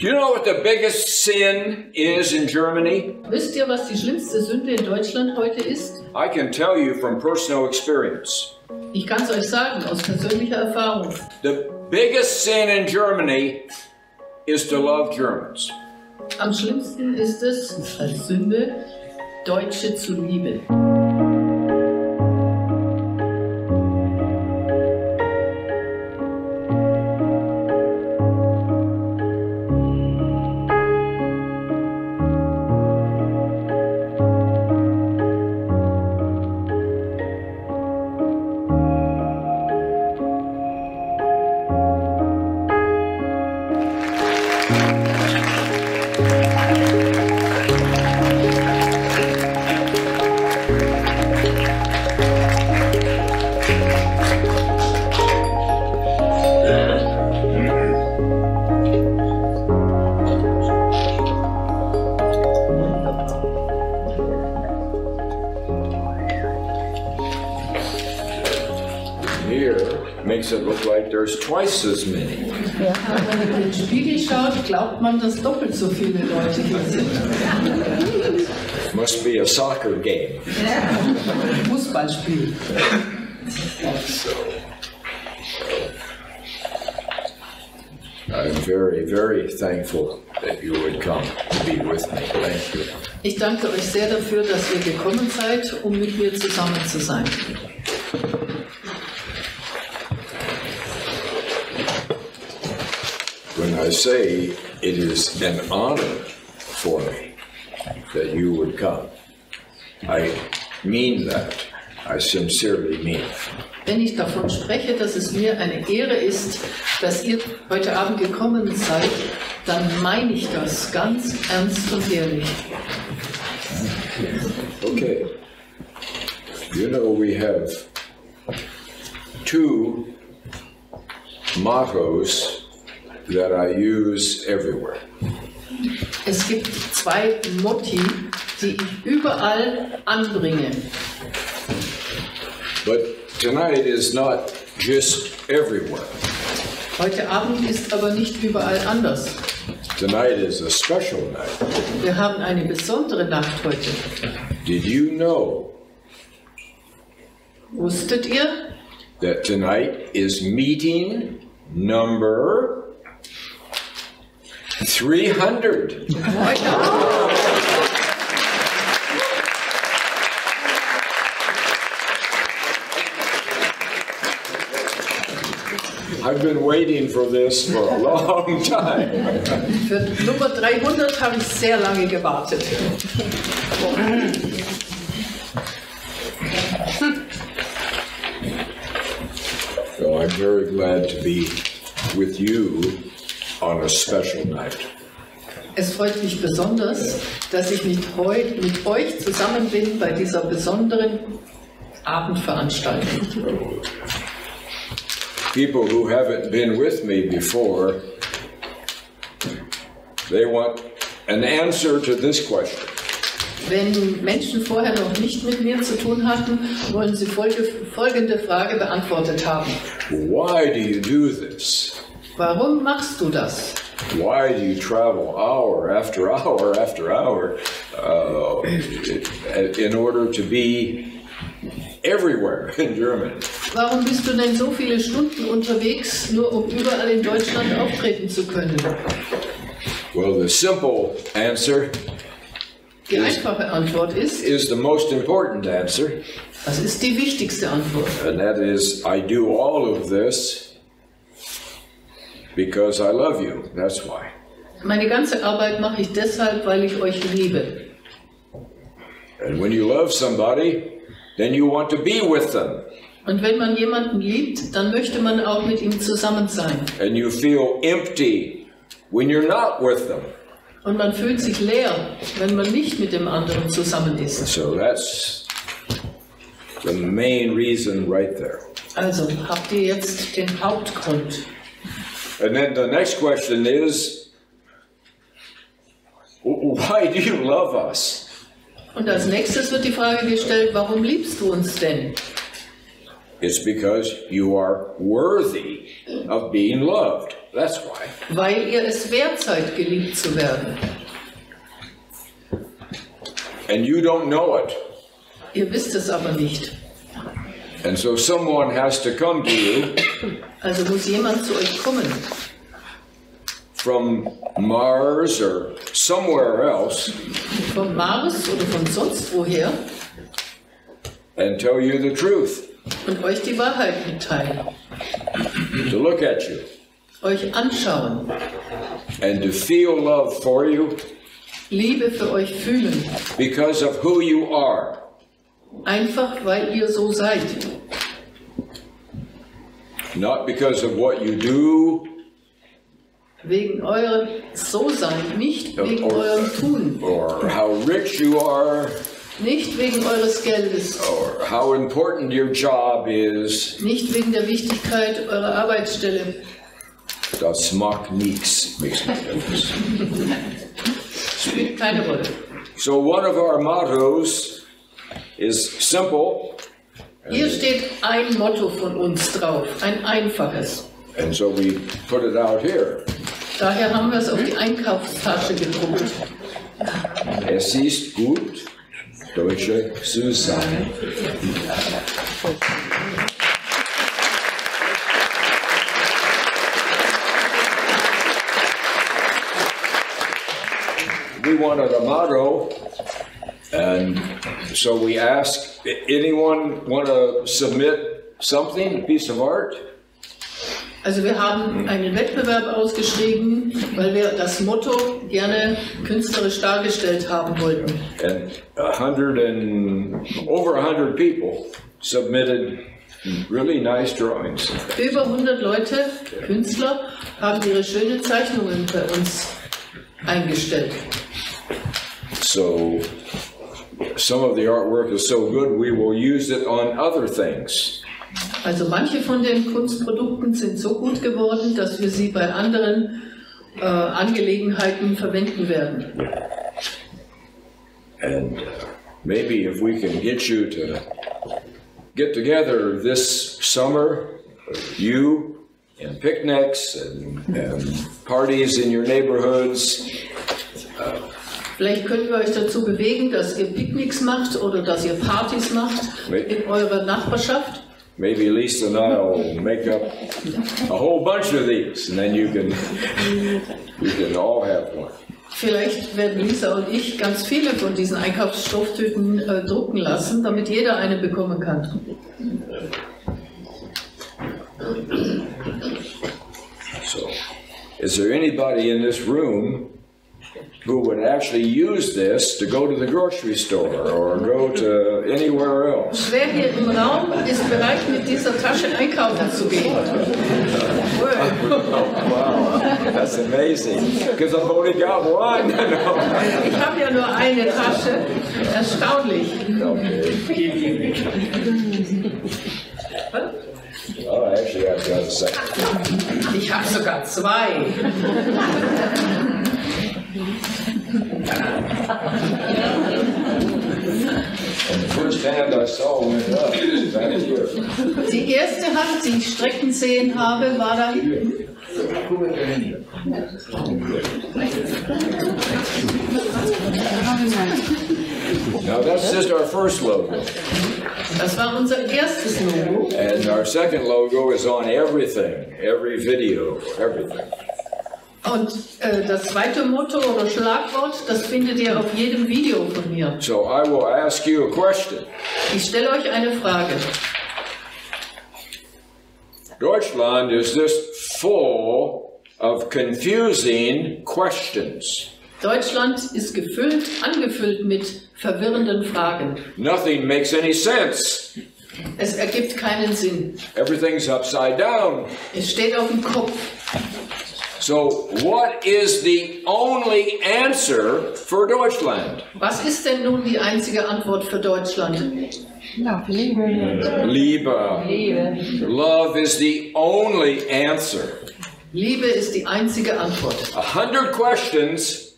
Do you know what the biggest sin is in Germany? Wisst ihr, was die schlimmste Sünde in Deutschland heute ist? I can tell you from personal experience. Ich kann es euch sagen, aus persönlicher Erfahrung. The biggest sin in Germany is to love Germans. Am schlimmsten ist es, als Sünde, Deutsche zu lieben. It look like there's twice as many. Ja, wenn man in den Spiegel schaut, glaubt man, dass doppelt so viele Leute hier sind. Must be a soccer game. Fußballspiel. I'm very, very thankful that you would come to be with me. Thank you. Ich danke euch sehr dafür, dass ihr gekommen seid, um mit mir zusammen zu sein. When I say it is an honor for me that you would come, I mean that. I sincerely mean it. Wenn ich davon spreche, dass es mir eine Ehre ist, dass ihr heute Abend gekommen seid, dann meine ich das ganz ernst und ehrlich. Okay. You know, we have two mottos that I use everywhere. Es gibt zwei Motti, die ich überall anbringe. But tonight is not just everywhere. Heute Abend ist aber nicht überall anders. Tonight is a special night. Wir haben eine besondere Nacht heute. Did you know Wusstet ihr, that tonight is meeting number 300? I've been waiting for this for a long time. Für Nummer 300 habe ich sehr lange gewartet. So I'm very glad to be with you on a special night. Es freut mich besonders, dass ich mit euch zusammen bin bei dieser besonderen Abendveranstaltung. People who haven't been with me before, they want an answer to this question. Wenn Menschen vorher noch nicht mit mir zu tun hatten, wollen sie folgende Frage beantwortet haben. Why do you do this? Warum machst du das? Why do you travel hour after hour after hour in order to be everywhere in Germany? Warum bist du denn so viele Stunden unterwegs, nur um überall in Deutschland auftreten zu können? Well, the simple answer Die einfache Antwort ist the most important answer. Das ist die wichtigste Antwort. And that is, I do all of this because I love you. That's why. Meine ganze Arbeit mache ich deshalb, weil ich euch liebe. And when you love somebody, then you want to be with them. Und wenn man jemanden liebt, dann möchte man auch mit ihm zusammen sein. And you feel empty when you're not with them. Und man fühlt sich leer, wenn man nicht mit dem anderen zusammen ist. So that's the main reason right there. Also habt ihr jetzt den Hauptgrund. And then the next question is, why do you love us? Und als nächstes wird die Frage gestellt, warum liebst du uns denn? It's because you are worthy of being loved. That's why. Weil ihr es wert seid, geliebt zu werden. And you don't know it. Ihr wisst es aber nicht. And so someone has to come to you Also muss jemand zu euch kommen. from Mars or somewhere else Vom Mars oder von sonst woher. and tell you the truth, Und euch die Wahrheit mitteilen. to look at you Euch anschauen. and to feel love for you Liebe für euch fühlen. because of who you are. Einfach weil ihr so seid. Not because of what you do Wegen eurem So-Sein, nicht wegen eurem Tun. or how rich you are Nicht wegen eures Geldes. or how important your job is. Nicht wegen der Wichtigkeit eurer Arbeitsstelle. Das macht nichts. Spielt keine Rolle. So one of our mottos is simple, Hier steht ein Motto von uns drauf, ein einfaches. and so we put it out here. Daher haben wir es auf die Einkaufstasche gedruckt. Es ist gut, Deutsche zu sein. We wanted a motto, and so we asked, anyone want to submit something, a piece of art? Also wir haben einen Wettbewerb ausgeschrieben, weil wir das Motto gerne künstlerisch dargestellt haben wollten. And over 100 people submitted really nice drawings. Über 100 Leute, Künstler, haben ihre schönen Zeichnungen bei uns eingestellt. So some of the artwork is so good we will use it on other things. Also manche von den Kunstprodukten sind so gut geworden, dass wir sie bei anderen Angelegenheiten verwenden werden. And maybe if we can get you to get together this summer, you and picnics and parties in your neighborhoods. Vielleicht können wir euch dazu bewegen, dass ihr Picknicks macht oder dass ihr Partys macht in eurer Nachbarschaft. Maybe Lisa and I will make up a whole bunch of these, and then you can all have one. Vielleicht werden Lisa und ich ganz viele von diesen Einkaufsstofftüten drucken lassen, damit jeder eine bekommen kann. So, is there anybody in this room who would actually use this to go to the grocery store or go to anywhere else? Wer hier im Raum ist bereit, mit dieser Tasche einkaufen zu gehen? Wow, that's amazing, because I've only got one. Ich habe ja nur eine Tasche. Erstaunlich. Okay. Oh, actually, I've got a second. Ich habe sogar zwei. And the first hand I saw went up. That is here. Die erste Hand, die ich strecken sehen habe, war da hinten. Now that's just our first logo. Das war unser erstes Logo. And our second logo is on everything, every video, everything. Und das zweite Motto oder Schlagwort, das findet ihr auf jedem Video von mir. So I will ask you a question. Ich stelle euch eine Frage. Deutschland is just full of confusing questions. Deutschland ist angefüllt mit verwirrenden Fragen. Nothing makes any sense. Es ergibt keinen Sinn. Everything's upside down. Es steht auf dem Kopf. So what is the only answer for Deutschland? Was ist denn nun die einzige Antwort für Deutschland? Liebe. Liebe. Love is the only answer. Liebe ist die einzige Antwort. 100 questions,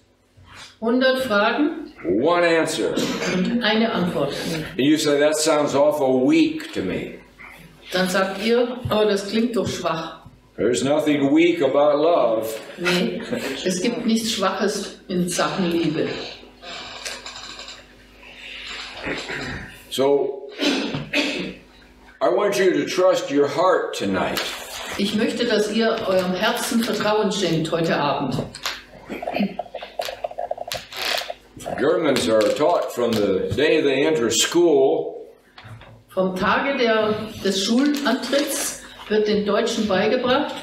100 Fragen one answer. und eine Antwort. And you say, that sounds awful weak to me. Dann sagt ihr, oh, das klingt doch schwach. There's nothing weak about love. Nee, es gibt nichts Schwaches in Sachen Liebe. So, I want you to trust your heart tonight. Ich möchte, dass ihr eurem Herzen Vertrauen schenkt heute Abend. Germans are taught from the day they enter school. Vom Tage des Schulantritts wird den Deutschen beigebracht.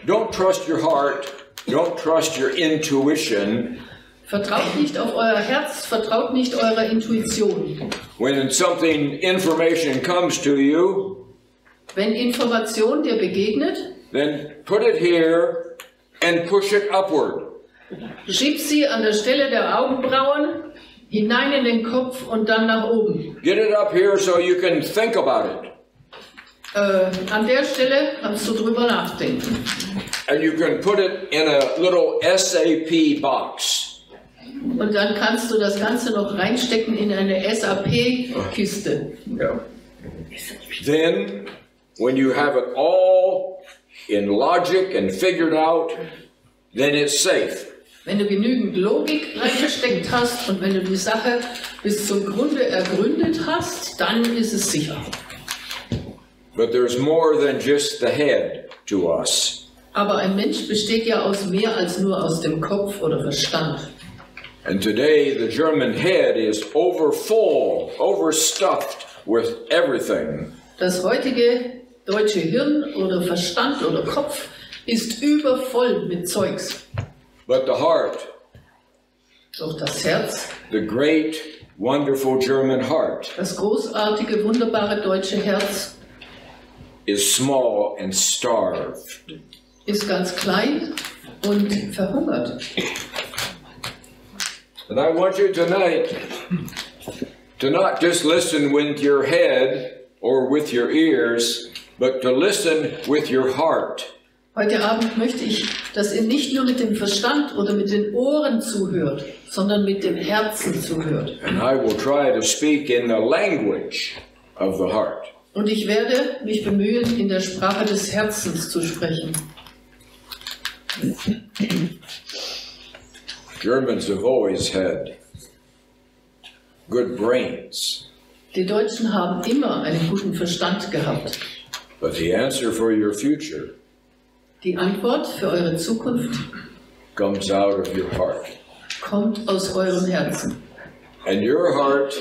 Don't trust your heart. Don't trust your intuition. Vertraut nicht auf euer Herz, vertraut nicht eurer Intuition. When information comes to you, wenn Information dir begegnet, then put it here and push it upward. Schieb sie an der Stelle der Augenbrauen hinein in den Kopf und dann nach oben. Get it up here so you can think about it. An der Stelle kannst du drüber nachdenken. And you can put it in a little SAP box. Und dann kannst du das Ganze noch reinstecken in eine SAP-Kiste. Yeah. Then, when you have it all in logic and figured out, then it's safe. Wenn du genügend Logik reingesteckt hast und wenn du die Sache bis zum Grunde ergründet hast, dann ist es sicher. But there's more than just the head to us. Aber ein Mensch besteht ja aus mehr als nur aus dem Kopf oder Verstand. And today the German head is overfull, overstuffed with everything. Das heutige deutsche Hirn oder Verstand oder Kopf ist übervoll mit Zeugs. But the heart, doch das Herz, the great, wonderful German heart, das großartige, wunderbare deutsche Herz, is small and starved. Ist ganz klein und verhungert. And I want you tonight to not just listen with your head or with your ears, but to listen with your heart. Heute Abend möchte ich, dass ihr nicht nur mit dem Verstand oder mit den Ohren zuhört, sondern mit dem Herzen zuhört. And I will try to speak in the language of the heart. Und ich werde mich bemühen, in der Sprache des Herzens zu sprechen. Germans have always had good brains. Die Deutschen haben immer einen guten Verstand gehabt. But the answer for your future Die Antwort für eure Zukunft comes out of your heart. Kommt aus eurem Herzen. And your heart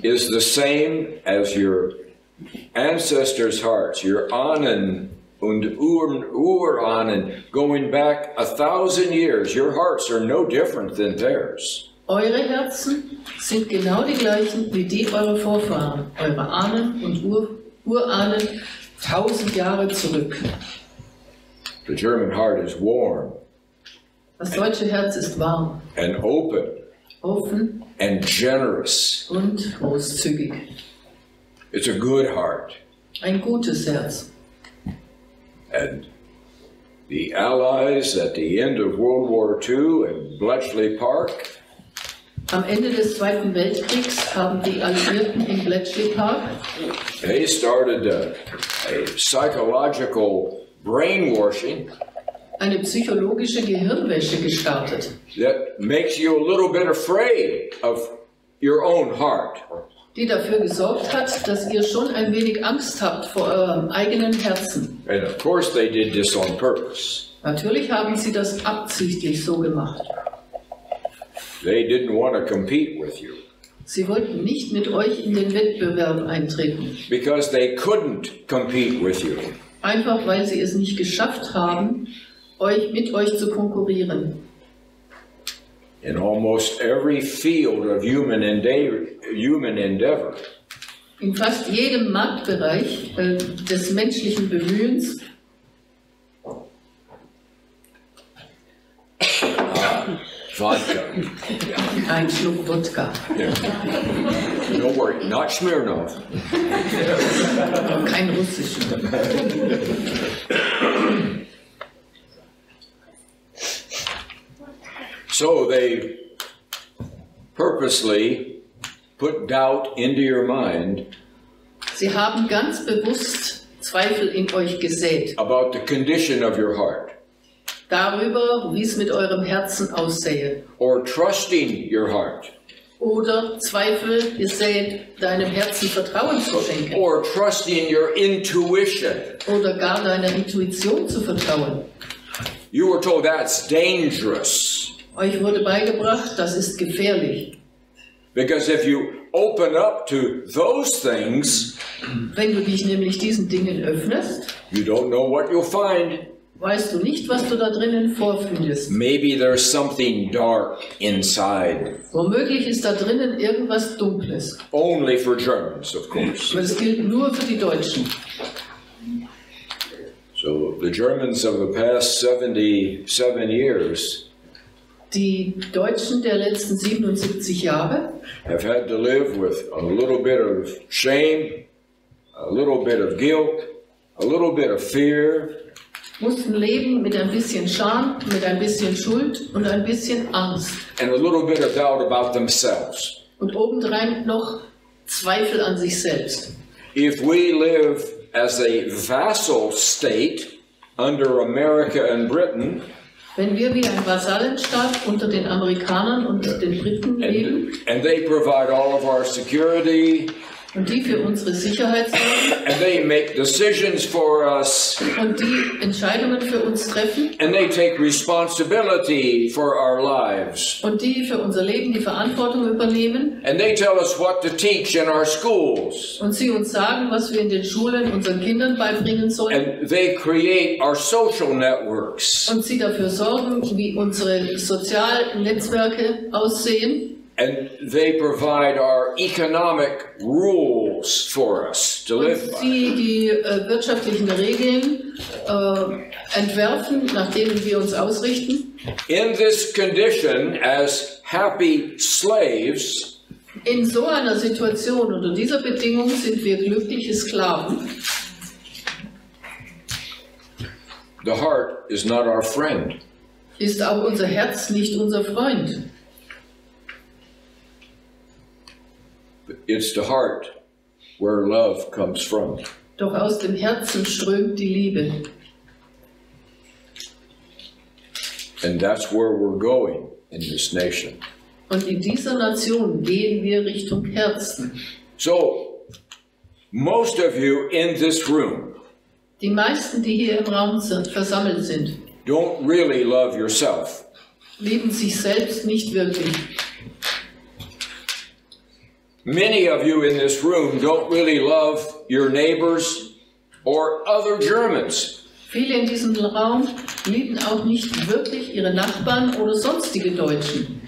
is the same as your ancestors' hearts, your Ahnen und Urahnen, going back 1,000 years. Your hearts are no different than theirs. Eure Herzen sind genau die gleichen wie die eurer Vorfahren, eure Ahnen und Urahnen 1000 Jahre zurück. The German heart is warm. Das deutsche Herz ist warm, and offen and generous. Und großzügig. It's a good heart. Ein gutes Herz. And the Allies at the end of World War II in Bletchley Park, am Ende des Zweiten Weltkriegs haben die Alliierten in Bletchley Park they started a psychological brainwashing eine psychologische Gehirnwäsche gestartet, that makes you a little bit afraid of your own heart. Die dafür gesorgt hat, dass ihr schon ein wenig Angst habt vor eurem eigenen Herzen. And of course they did this on purpose. Natürlich haben sie das absichtlich so gemacht. They didn't want to compete with you. Sie wollten nicht mit euch in den Wettbewerb eintreten. Because they couldn't compete with you. Einfach weil sie es nicht geschafft haben, mit euch zu konkurrieren. In almost every field of human endeavor. In fast jedem Marktbereich des menschlichen Bemühens. Vodka. Ein Schluck Wodka. Yeah. Don't worry, not Smirnoff. Kein russischen. So they purposely put doubt into your mind. Sie haben ganz bewusst Zweifel in euch gesät. About the condition of your heart. Darüber, wie es mit eurem Herzen aussähe. Or trusting your heart. Oder Zweifel gesät, deinem Herzen Vertrauen zu schenken. Or trusting your intuition. Oder gar deiner Intuition zu vertrauen. You were told that's dangerous. Euch wurde beigebracht, das ist gefährlich. Because if you open up to those things, wenn du dich nämlich diesen Dingen öffnest, you don't know what you'll find. Weißt du nicht, was du da drinnen vorfindest. Maybe there's something dark inside. Womöglich ist da drinnen irgendwas Dunkles. Only for Germans, of course. Das gilt nur für die Deutschen. So the Germans of the past 77 years die Deutschen der letzten 77 Jahre have had to live with a little bit of shame, a little bit of guilt, a little bit of fear. Mussten leben mit ein bisschen Scham, mit ein bisschen Schuld und ein bisschen Angst. And a little bit of doubt about themselves. Und obendrein noch Zweifel an sich selbst. If we live as a vassal state under America and Britain, wenn wir wie ein Vasallenstaat unter den Amerikanern und den Briten leben, and they provide all of our security, und die für unsere Sicherheit sorgen, and they make decisions for us, und die Entscheidungen für uns treffen, and they take responsibility for our lives, und die für unser Leben die Verantwortung übernehmen, and they tell us what to teach in our schools, und sie uns sagen, was wir in den Schulen unseren Kindern beibringen sollen, and they create our social networks, und sie dafür sorgen, wie unsere sozialen Netzwerke aussehen. and they provide our economic rules for us to live by. Und sie die wirtschaftlichen Regeln entwerfen, nach denen wir uns ausrichten. In this condition, as happy slaves, in so einer Situation, unter dieser Bedingung sind wir glückliche Sklaven. the heart is not our friend. Ist auch unser Herz nicht unser Freund. It's the heart where love comes from. Doch aus dem Herzen strömt die Liebe. And that's where we're going in this nation. Und in dieser Nation gehen wir Richtung Herzen. So, most of you in this room Die meisten, die hier im Raum versammelt sind, don't really love yourself. lieben sich selbst nicht wirklich. Many of you in this room don't really love your neighbors or other Germans. Viele in diesem Raum lieben auch nicht wirklich ihre Nachbarn oder sonstige Deutschen.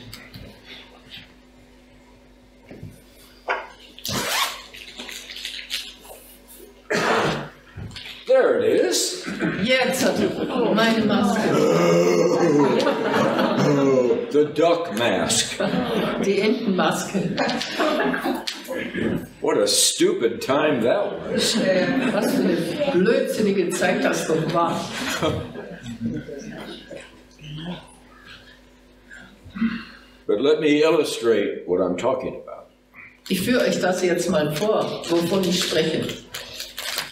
There it is. Jetzt hat meine Maske. The duck mask. Die Entenmaske. What a stupid time that was. Was für eine blödsinnige Zeit das doch war. But let me illustrate what I'm talking about. Ich führe euch das jetzt mal vor, wovon ich spreche.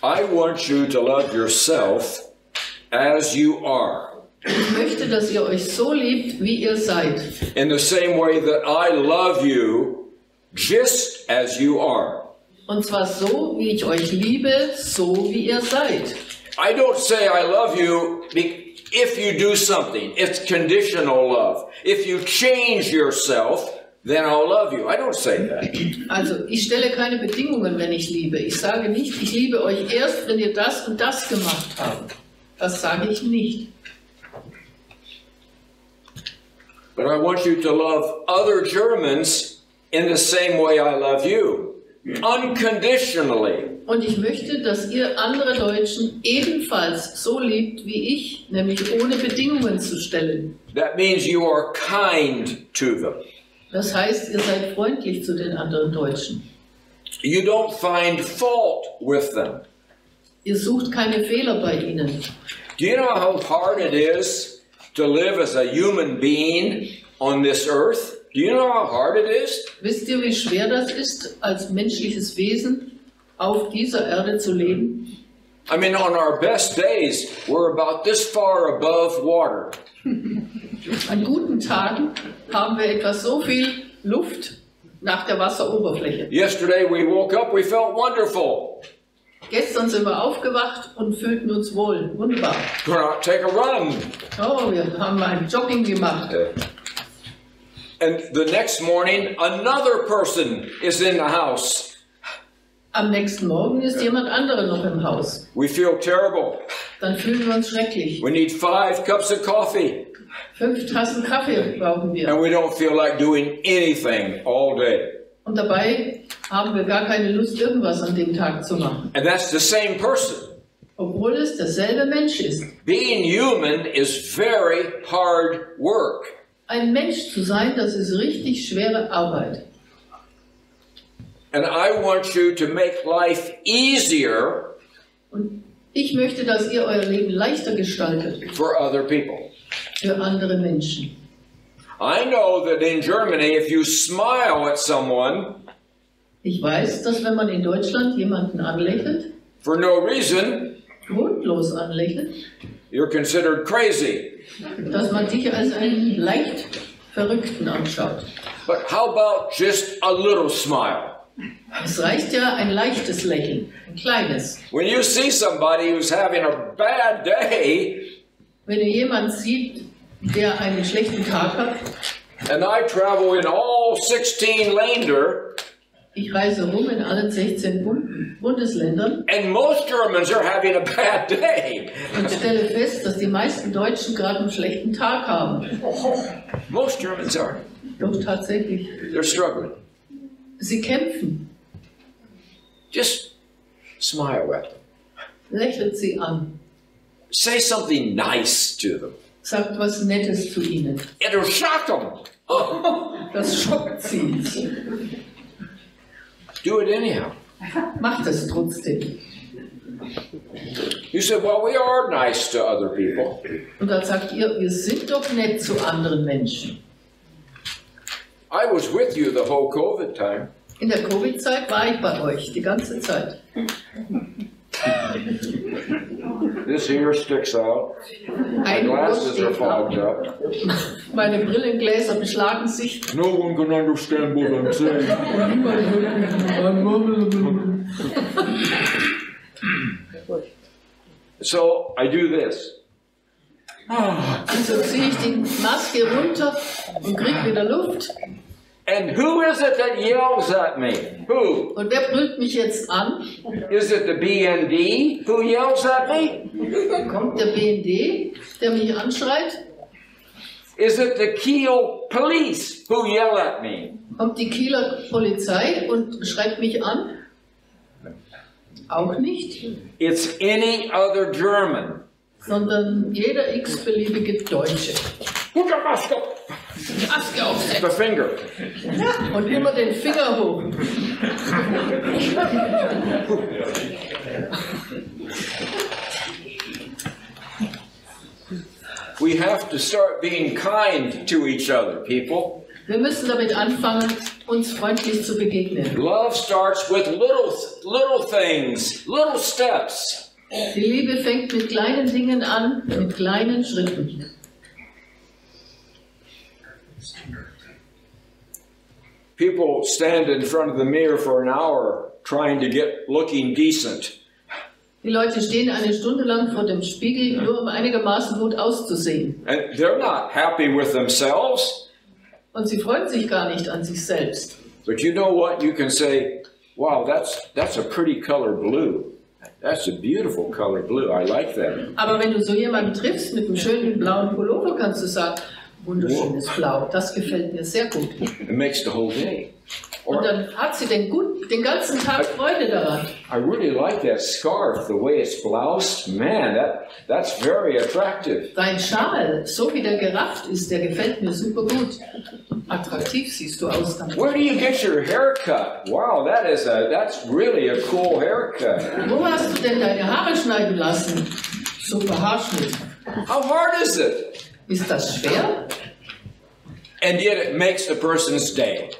I want you to love yourself as you are. Ich möchte, dass ihr euch so liebt, wie ihr seid. In the same way that I love you just as you are. Und zwar so, wie ich euch liebe, so wie ihr seid. I don't say I love you if you do something. It's conditional love. If you change yourself, then I'll love you. I don't say that. Also, ich stelle keine Bedingungen, wenn ich liebe. Ich sage nicht, ich liebe euch erst, wenn ihr das und das gemacht habt. Das sage ich nicht. But I want you to love other Germans in the same way I love you. Unconditionally. Und ich möchte, dass ihr andere Deutschen ebenfalls so liebt wie ich, nämlich ohne Bedingungen zu stellen. That means you are kind to them. Das heißt, ihr seid freundlich zu den anderen Deutschen. You don't find fault with them. Ihr sucht keine Fehler bei ihnen. Do you know how hard it is to live as a human being on this earth? Do you know how hard it is? Wisst ihr, wie schwer das ist, als menschliches Wesen auf dieser Erde zu leben? I mean, on our best days, we're about this far above water. An guten Tagen haben wir etwa so viel Luft nach der Wasseroberfläche. Yesterday we woke up, we felt wonderful. Gestern sind wir aufgewacht und fühlten uns wohl. Wunderbar. Go out, take a run. Oh, wir haben ein Jogging gemacht. And the next morning, another person is in the house. Am nächsten Morgen ist jemand anderer noch im Haus. We feel terrible. Dann fühlen wir uns schrecklich. We need 5 cups of coffee. 5 Tassen Kaffee brauchen wir. And we don't feel like doing anything all day. Und dabei haben wir gar keine Lust, irgendwas an dem Tag zu machen. And that's the same person. Obwohl es derselbe Mensch ist. Being human is very hard work. Ein Mensch zu sein, das ist richtig schwere Arbeit. And I want you to make life easier Und ich möchte, dass ihr euer Leben leichter gestaltet. for other people. Für andere Menschen. I know that in Germany, if you smile at someone Ich weiß, dass wenn man in Deutschland jemanden anlächelt, for no reason, grundlos anlächelt, you're considered crazy. dass man dich als einen leicht Verrückten anschaut. But how about just a little smile? Es reicht ja ein leichtes Lächeln, ein kleines. When you see somebody who's having a bad day, Wenn ihr jemanden sieht, der einen schlechten Tag hat, and I travel in all 16 Länder, ich reise rum in allen 16 Bundesländern and most Germans are having a bad day. und stelle fest, dass die meisten Deutschen gerade einen schlechten Tag haben. Most Germans are. Doch tatsächlich. They're struggling. Sie kämpfen. Just smile at them. Lächelt sie an. Say something nice to them. Sagt was Nettes zu ihnen. It'll shock them. Das schockt sie. Do it anyhow. Macht es trotzdem. You said, well, we are nice to other people. Und dann sagt ihr, wir sind doch nett zu anderen Menschen. I was with you the whole COVID time. In der Covid-Zeit war ich bei euch, die ganze Zeit. This here sticks out. My Ein Ohr glasses are steht fogged ab. up. Meine Brillengläser beschlagen sich. No one can understand what I'm saying. So I do this. Also ziehe ich die Maske runter und kriege wieder Luft. And who is it that yells at me? Who? Und wer brüllt mich jetzt an? Is it the BND who yells at me? Kommt der BND, der mich anschreit? Is it the Kiel police who yell at me? Kommt die Kieler Polizei und schreit mich an? Auch nicht. It's any other German. Sondern jeder x-beliebige Deutsche. Put the mask up. Maske aufsetzen. The finger. Und immer den Finger hoch. We have to start being kind to each other, people. Wir müssen damit anfangen, uns freundlich zu begegnen. Love starts with little things, little steps. Die Liebe fängt mit kleinen Dingen an, mit kleinen Schritten. People stand in front of the mirror for an hour trying to get looking decent. Die Leute stehen eine Stunde lang vor dem Spiegel, nur um einigermaßen gut auszusehen. And they're not happy with themselves. Und sie freuen sich gar nicht an sich selbst. But you know what? You can say, wow, that's a pretty color blue. That's a beautiful color blue. I like that. Aber wenn du so jemanden triffst mit einem schönen blauen Pullover, kannst du sagen, wunderschönes Blau, das gefällt mir sehr gut. It makes the whole day. Und dann hat sie den ganzen Tag Freude daran. I really like that scarf, the way it's bloused. Man, that's very attractive. Dein Schal, so wie der gerafft ist, der gefällt mir super gut. Attraktiv siehst du aus dann. Where do you get your haircut? Wow, that's really a cool haircut. Wo hast du denn deine Haare schneiden lassen? Super Haarschnitt. How hard is it? Ist das schwer? And yet it makes the person's day.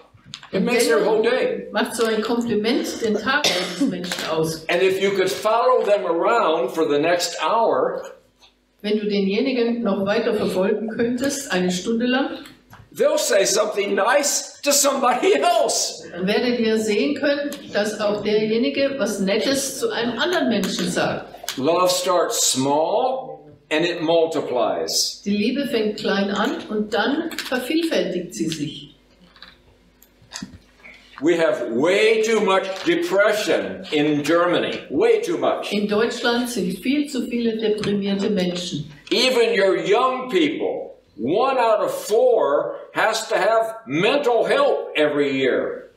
It makes their whole day. Macht so ein Kompliment den Tag eines Menschen aus. And if you could follow them around for the next hour, wenn du denjenigen noch weiter verfolgen könntest, eine Stunde lang, they'll say something nice to somebody else. Dann werdet ihr sehen können, dass auch derjenige was Nettes zu einem anderen Menschen sagt. Love starts small and it multiplies. Die Liebe fängt klein an und dann vervielfältigt sie sich. We have way too much depression in Germany. Way too much. In Deutschland sind viel zu viele deprimierte Menschen. Even your young people, 1 out of 4 has to have mental help every year.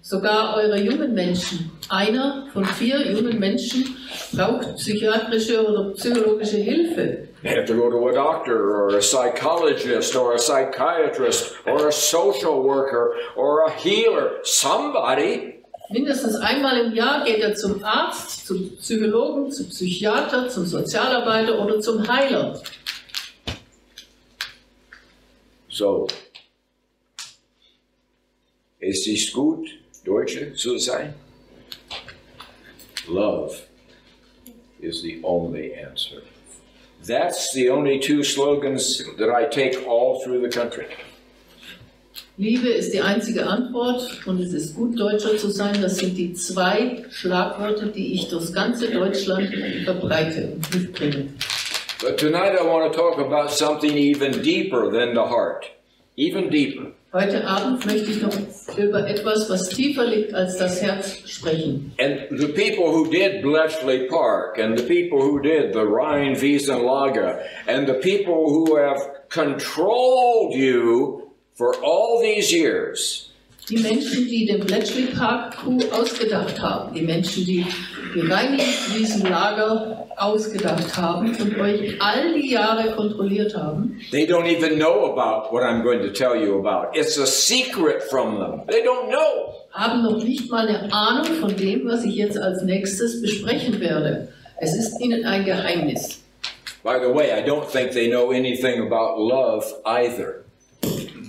Sogar eure jungen Menschen, 1 von 4 jungen Menschen braucht psychiatrische oder psychologische Hilfe. They have to go to a doctor or a psychologist or a psychiatrist or a social worker or a healer. Somebody. Mindestens einmal im Jahr geht er zum Arzt, zum Psychologen, zum Psychiater, zum Sozialarbeiter oder zum Heiler. So, ist es gut, Deutsche zu sein? Love is the only answer. That's the only 2 slogans that I take all through the country. Liebe ist die einzige Antwort und es ist gut, Deutscher zu sein. Das sind die 2 Schlagworte, die ich durchs ganze Deutschland verbreite und mitbringe. But tonight I want to talk about something even deeper than the heart. Even deeper. Heute Abend möchte ich noch über etwas, was tiefer liegt als das Herz, sprechen. And the people who did Bletchley Park, and the people who did the Rhine-Wiesenlage, and the people who have controlled you for all these years. Die Menschen, die den Bletchley Park Coup ausgedacht haben, die Menschen, die die Rhein-Wiesenlager ausgedacht haben und euch all die Jahre kontrolliert haben. They don't even know about what I'm going to tell you about. It's a secret from them. They don't know. Haben noch nicht mal eine Ahnung von dem, was ich jetzt als nächstes besprechen werde. Es ist ihnen ein Geheimnis. By the way, I don't think they know anything about love either.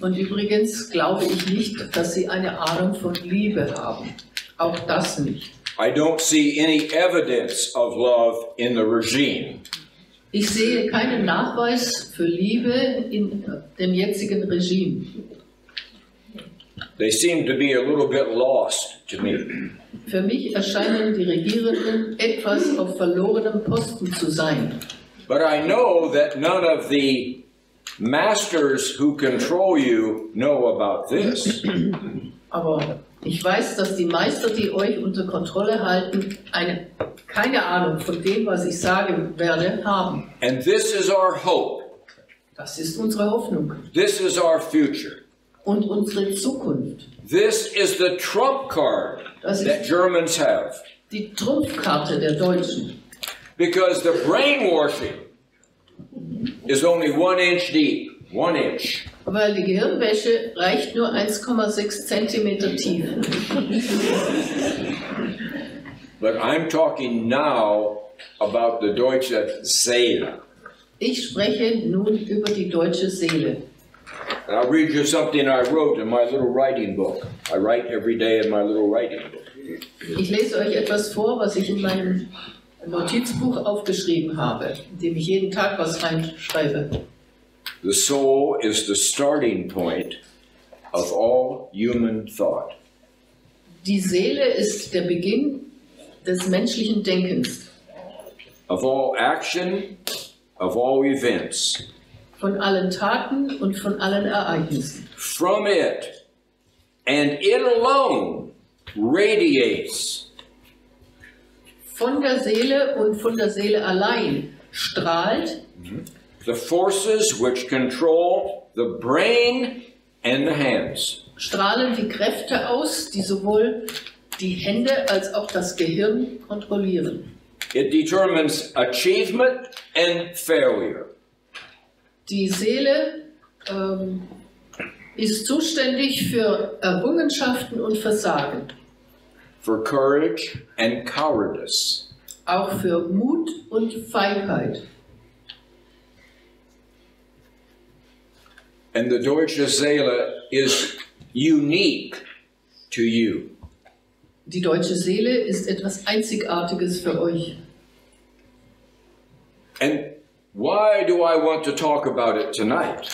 Und übrigens glaube ich nicht, dass sie eine Ahnung von Liebe haben. Auch das nicht. I don't see any evidence of love in the regime. Ich sehe keinen Nachweis für Liebe in dem jetzigen Regime. They seem to be a little bit lost to me. Für mich erscheinen die Regierenden etwas auf verlorenem Posten zu sein. But I know that none of the masters who control you know about this. Aber ich weiß, dass die Meister, die euch unter Kontrolle halten, keine Ahnung von dem, was ich sagen werde, haben. And this is our hope. Das ist unsere Hoffnung. This is our future. Und unsere Zukunft. This is the trump card that Germans have. Die Trumpfkarte der Deutschen. Because the brainwashing is only 1 inch deep. 1 inch. Weil die Gehirnwäsche reicht nur 1,6 Zentimeter tief. But I'm talking now about the deutsche Seele. Ich spreche nun über die deutsche Seele. And I'll read you something I wrote in my little writing book. I write every day in my little writing book. Ich lese euch etwas vor, was ich in meinem Notizbuch aufgeschrieben habe, in dem ich jeden Tag was reinschreibe. The soul is the starting point of all human thought. Die Seele ist der Beginn des menschlichen Denkens. Of all action, of all events. Von allen Taten und von allen Ereignissen. From it, and it alone, radiates. Von der Seele und von der Seele allein strahlt the forces which control the brain and the hands. Strahlen die Kräfte aus, die sowohl die Hände als auch das Gehirn kontrollieren. It determines achievement and failure. Die Seele ist zuständig für Errungenschaften und Versagen. For courage and cowardice. Auch für Mut und Feigheit. And the deutsche Seele is unique to you. Die deutsche Seele ist etwas Einzigartiges für euch. And why do I want to talk about it tonight?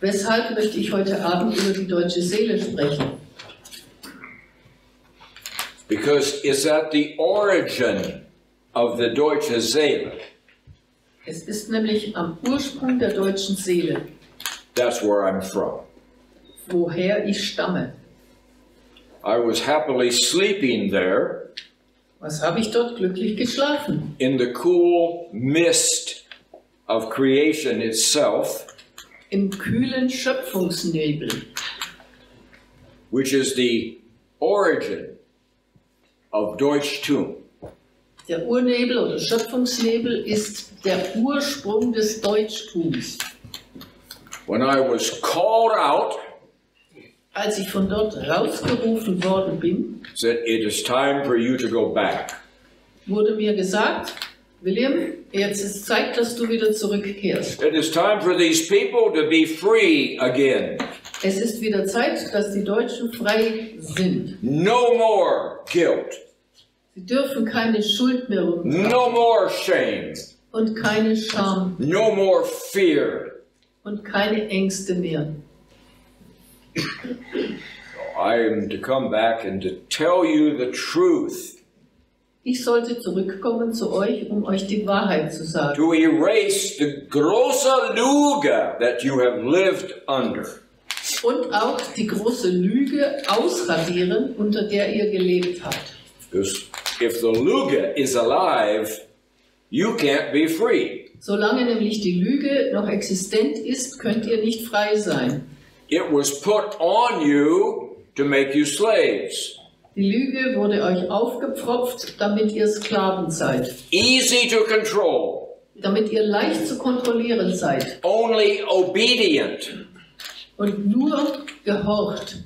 Weshalb möchte ich heute Abend über die deutsche Seele sprechen? Because it's at the origin of the deutsche Seele. Es ist nämlich am Ursprung der deutschen Seele, That's where I'm from. woher ich stamme. I was happily sleeping there Was habe ich dort glücklich geschlafen? in the cool mist of creation itself, Im kühlen Schöpfungsnebel, which is the origin of Deutschtum. der Urnebel oder Schöpfungsnebel ist der Ursprung des Deutschtums. When I was called out, Als ich von dort rausgerufen worden bin, said, it is time for you to go back. wurde mir gesagt, William, jetzt ist Zeit, dass du wieder zurückkehrst. It is time for these people to be free again. Es ist wieder Zeit, dass die Deutschen frei sind. No more guilt. Sie dürfen keine Schuld mehr rumtragen No more shame. und keine Scham No more fear. und keine Ängste mehr. I am to come back and to tell you the truth, Ich sollte zurückkommen zu euch, um euch die Wahrheit zu sagen. to erase the große Lüge that you have lived under. Und auch die große Lüge ausradieren, unter der ihr gelebt habt. Because if the Lüge is alive, you can't be free. Solange nämlich die Lüge noch existent ist, könnt ihr nicht frei sein. It was put on you to make you slaves. Die Lüge wurde euch aufgepfropft, damit ihr Sklaven seid. Easy to control. Damit ihr leicht zu kontrollieren seid. Only obedient. Und nur gehorcht.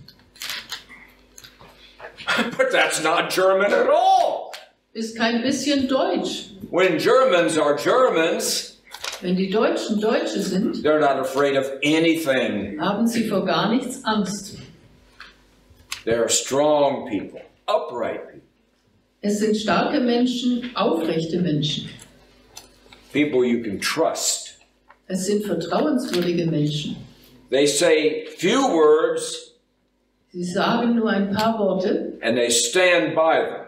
But that's not German at all. Ist kein bisschen Deutsch. When Germans are Germans, Wenn die Deutschen Deutsche sind, they're not afraid of anything. haben sie vor gar nichts Angst. They're strong people, upright people, Es sind starke Menschen, aufrechte Menschen. people you can trust. Es sind vertrauenswürdige Menschen. They say few words Sie sagen nur ein paar Worte and they stand by them.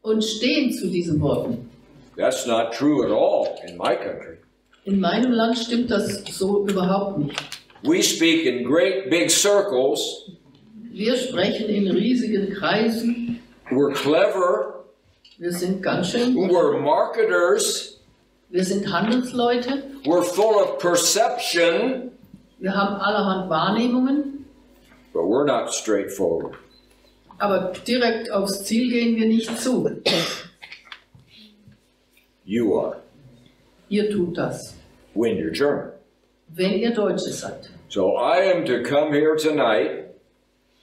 und stehen zu diesen Worten. That's not true at all in my country. In meinem Land stimmt das so überhaupt nicht. We speak in great big circles. Wir sprechen in riesigen Kreisen. We're clever. Wir sind ganz schön. We're marketers. Wir sind Handelsleute. We're full of perception. Wir haben allerhand Wahrnehmungen. But we're not straightforward. Aber direkt aufs Ziel gehen wir nicht zu. You are, Ihr tut das, when you're German. wenn ihr Deutsche seid. So I am to come here tonight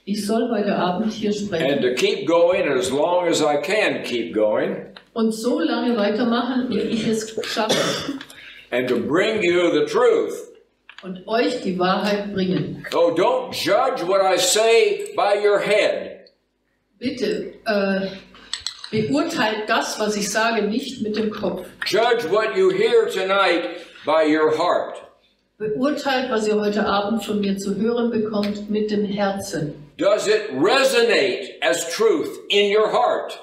Ich soll heute Abend hier and sprechen to keep going as long as I can keep going und so lange weitermachen, wie ich es schaffe and to bring you the truth. und euch die Wahrheit bringen. Oh, don't judge what I say by your head. Bitte beurteilt das, was ich sage, nicht mit dem Kopf. Judge what you hear tonight by your heart. Beurteilt, was ihr heute Abend von mir zu hören bekommt, mit dem Herzen. Does it resonate as truth in your heart?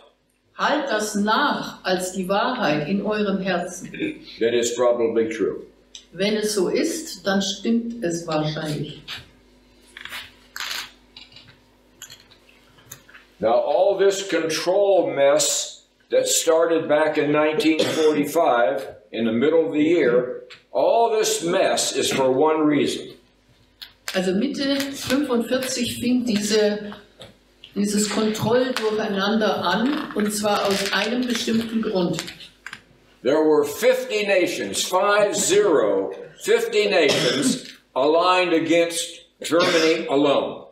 Halt das nach als die Wahrheit in eurem Herzen. That is probably true. Wenn es so ist, dann stimmt es wahrscheinlich. Now, all this control mess that started back in 1945, in the middle of the year, all this mess is for one reason. Also Mitte 45 fing dieses Kontrolldurcheinander an, und zwar aus einem bestimmten Grund. There were 50 nations, 50 nations aligned against Germany alone.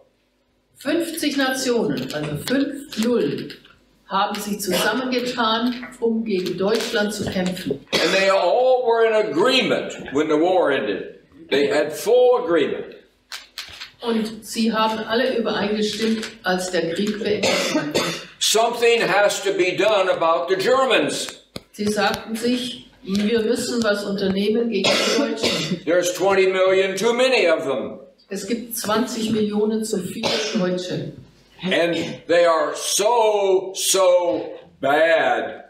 50 Nationen, also 5-0, haben sich zusammengetan, um gegen Deutschland zu kämpfen. And they all were in agreement when the war ended. They had full agreement. Und sie haben alle übereingestimmt, als der Krieg beendet war. Something has to be done about the Germans. Sie sagten sich, wir müssen was unternehmen gegen die Deutschen. There's 20 million too many of them. Es gibt 20 Millionen zu viele Deutsche. And they are so bad.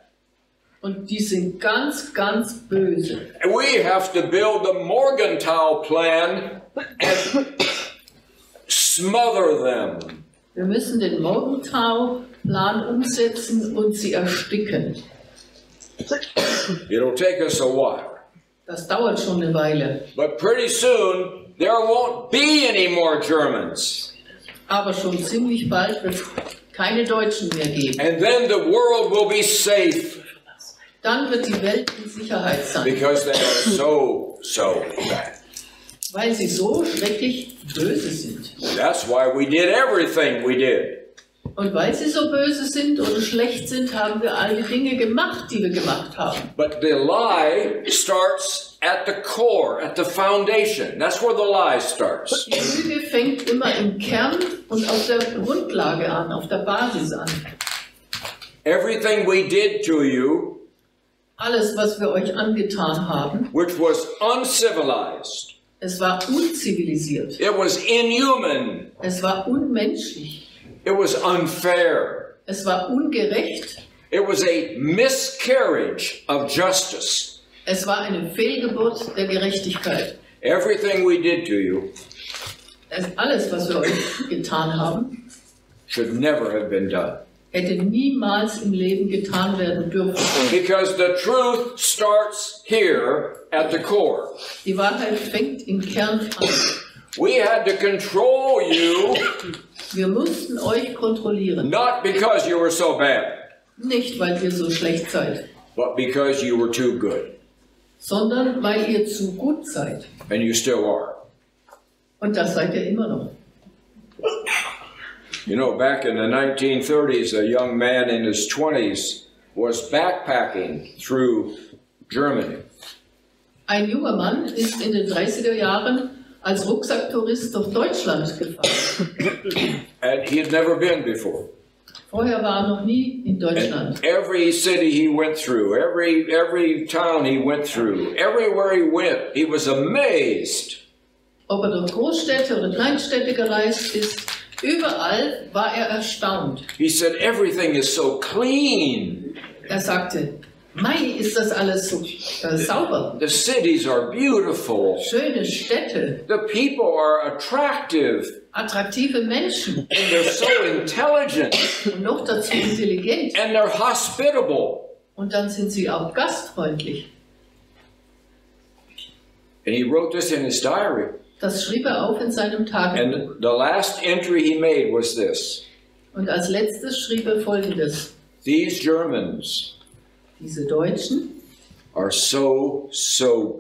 Und die sind ganz, ganz böse. We have to build the Morgenthau plan and smother them. Wir müssen den Morgenthau-Plan umsetzen und sie ersticken. It'll take us a while. Das dauert schon eine Weile. But pretty soon, there won't be any more Germans. Aber schon ziemlich bald wird es keine Deutschen mehr geben. And then the world will be safe. Dann wird die Welt in Sicherheit sein. Because they are so bad. Weil sie so schrecklich böse sind. That's why we did everything we did. Und weil sie so böse sind und schlecht sind, haben wir all die Dinge gemacht, die wir gemacht haben. But the lie starts at the core, at the foundation. That's where the lie starts. Die Lüge fängt immer im Kern und auf der Grundlage an, auf der Basis an. Everything we did to you, Alles, was wir euch angetan haben, which was uncivilized, es war unzivilisiert, it was inhuman, es war unmenschlich, it was unfair, es war ungerecht, it was a miscarriage of justice. es war eine Fehlgeburt der Gerechtigkeit. Everything we did to you Alles, was wir euch getan haben, should never have been done. hätte niemals im Leben getan werden dürfen. Because the truth starts here at the core. Die Wahrheit fängt im Kern an. We had to control you, Wir mussten euch kontrollieren. not because you were so bad, Nicht, weil ihr so schlecht seid, but because you were too good. sondern weil ihr zu gut seid. And you still are. Und das seid ihr immer noch. You know, back in the 1930s, a young man in his 20s was backpacking through Germany. Ein junger Mann ist in den 30er Jahren als Rucksacktourist durch Deutschland gefahren. And he had never been before. Vorher war er noch nie in Deutschland. And every city he went through, every town he went through, everywhere he went, he was amazed. Ob er durch Großstädte oder Kleinstädte gereist ist, überall war er erstaunt. He said, everything is so clean. Er sagte, mei, ist das alles so sauber. The cities are beautiful. Schöne Städte, The people are attractive. attraktive Menschen And they're so intelligent. und noch dazu intelligent. And they're hospitable. Und dann sind sie auch gastfreundlich. And he wrote this in his diary. Das schrieb er auf in seinem Tagebuch. And the last entry he made was this. Und als letztes schrieb er Folgendes. These Germans Diese Deutschen are so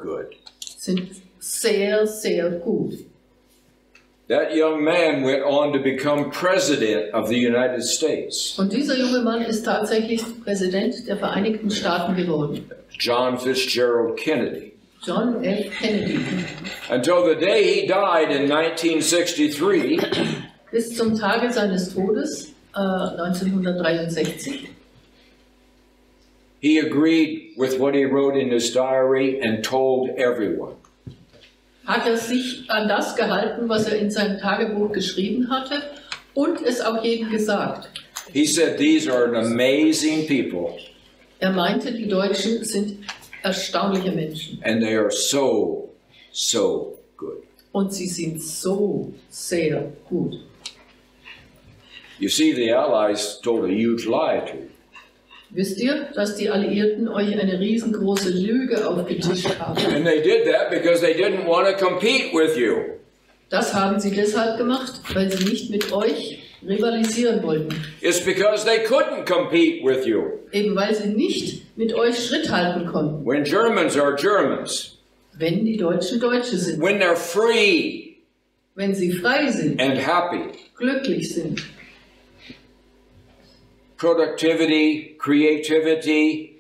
good. sind sehr, sehr gut. That young man went on to become president of the United States. Und dieser junge Mann ist tatsächlich Präsident der Vereinigten Staaten geworden. John Fitzgerald Kennedy. John F. Kennedy. Until the day he died in 1963, Bis zum Tage seines Todes 1963 he agreed with what he wrote in his diary and told everyone. hat er sich an das gehalten, was er in seinem Tagebuch geschrieben hatte und es auch jedem gesagt. He said, these are an amazing people. Er meinte, die Deutschen sind erstaunliche Menschen. And they are so good. Und sie sind so sehr gut. You see, the Allies told a huge lie to you. Wisst ihr, dass die Alliierten euch eine riesengroße Lüge aufgetischt haben? And they did that because they didn't want to compete with you. Das haben sie deshalb gemacht, weil sie nicht mit euch rivalisieren wollten. It's because they couldn't compete with you. Eben weil sie nicht mit euch Schritt halten konnten. When Germans are Germans, Wenn die Deutschen Deutsche sind, when they're free wenn sie frei sind, and happy, glücklich sind, productivity, creativity,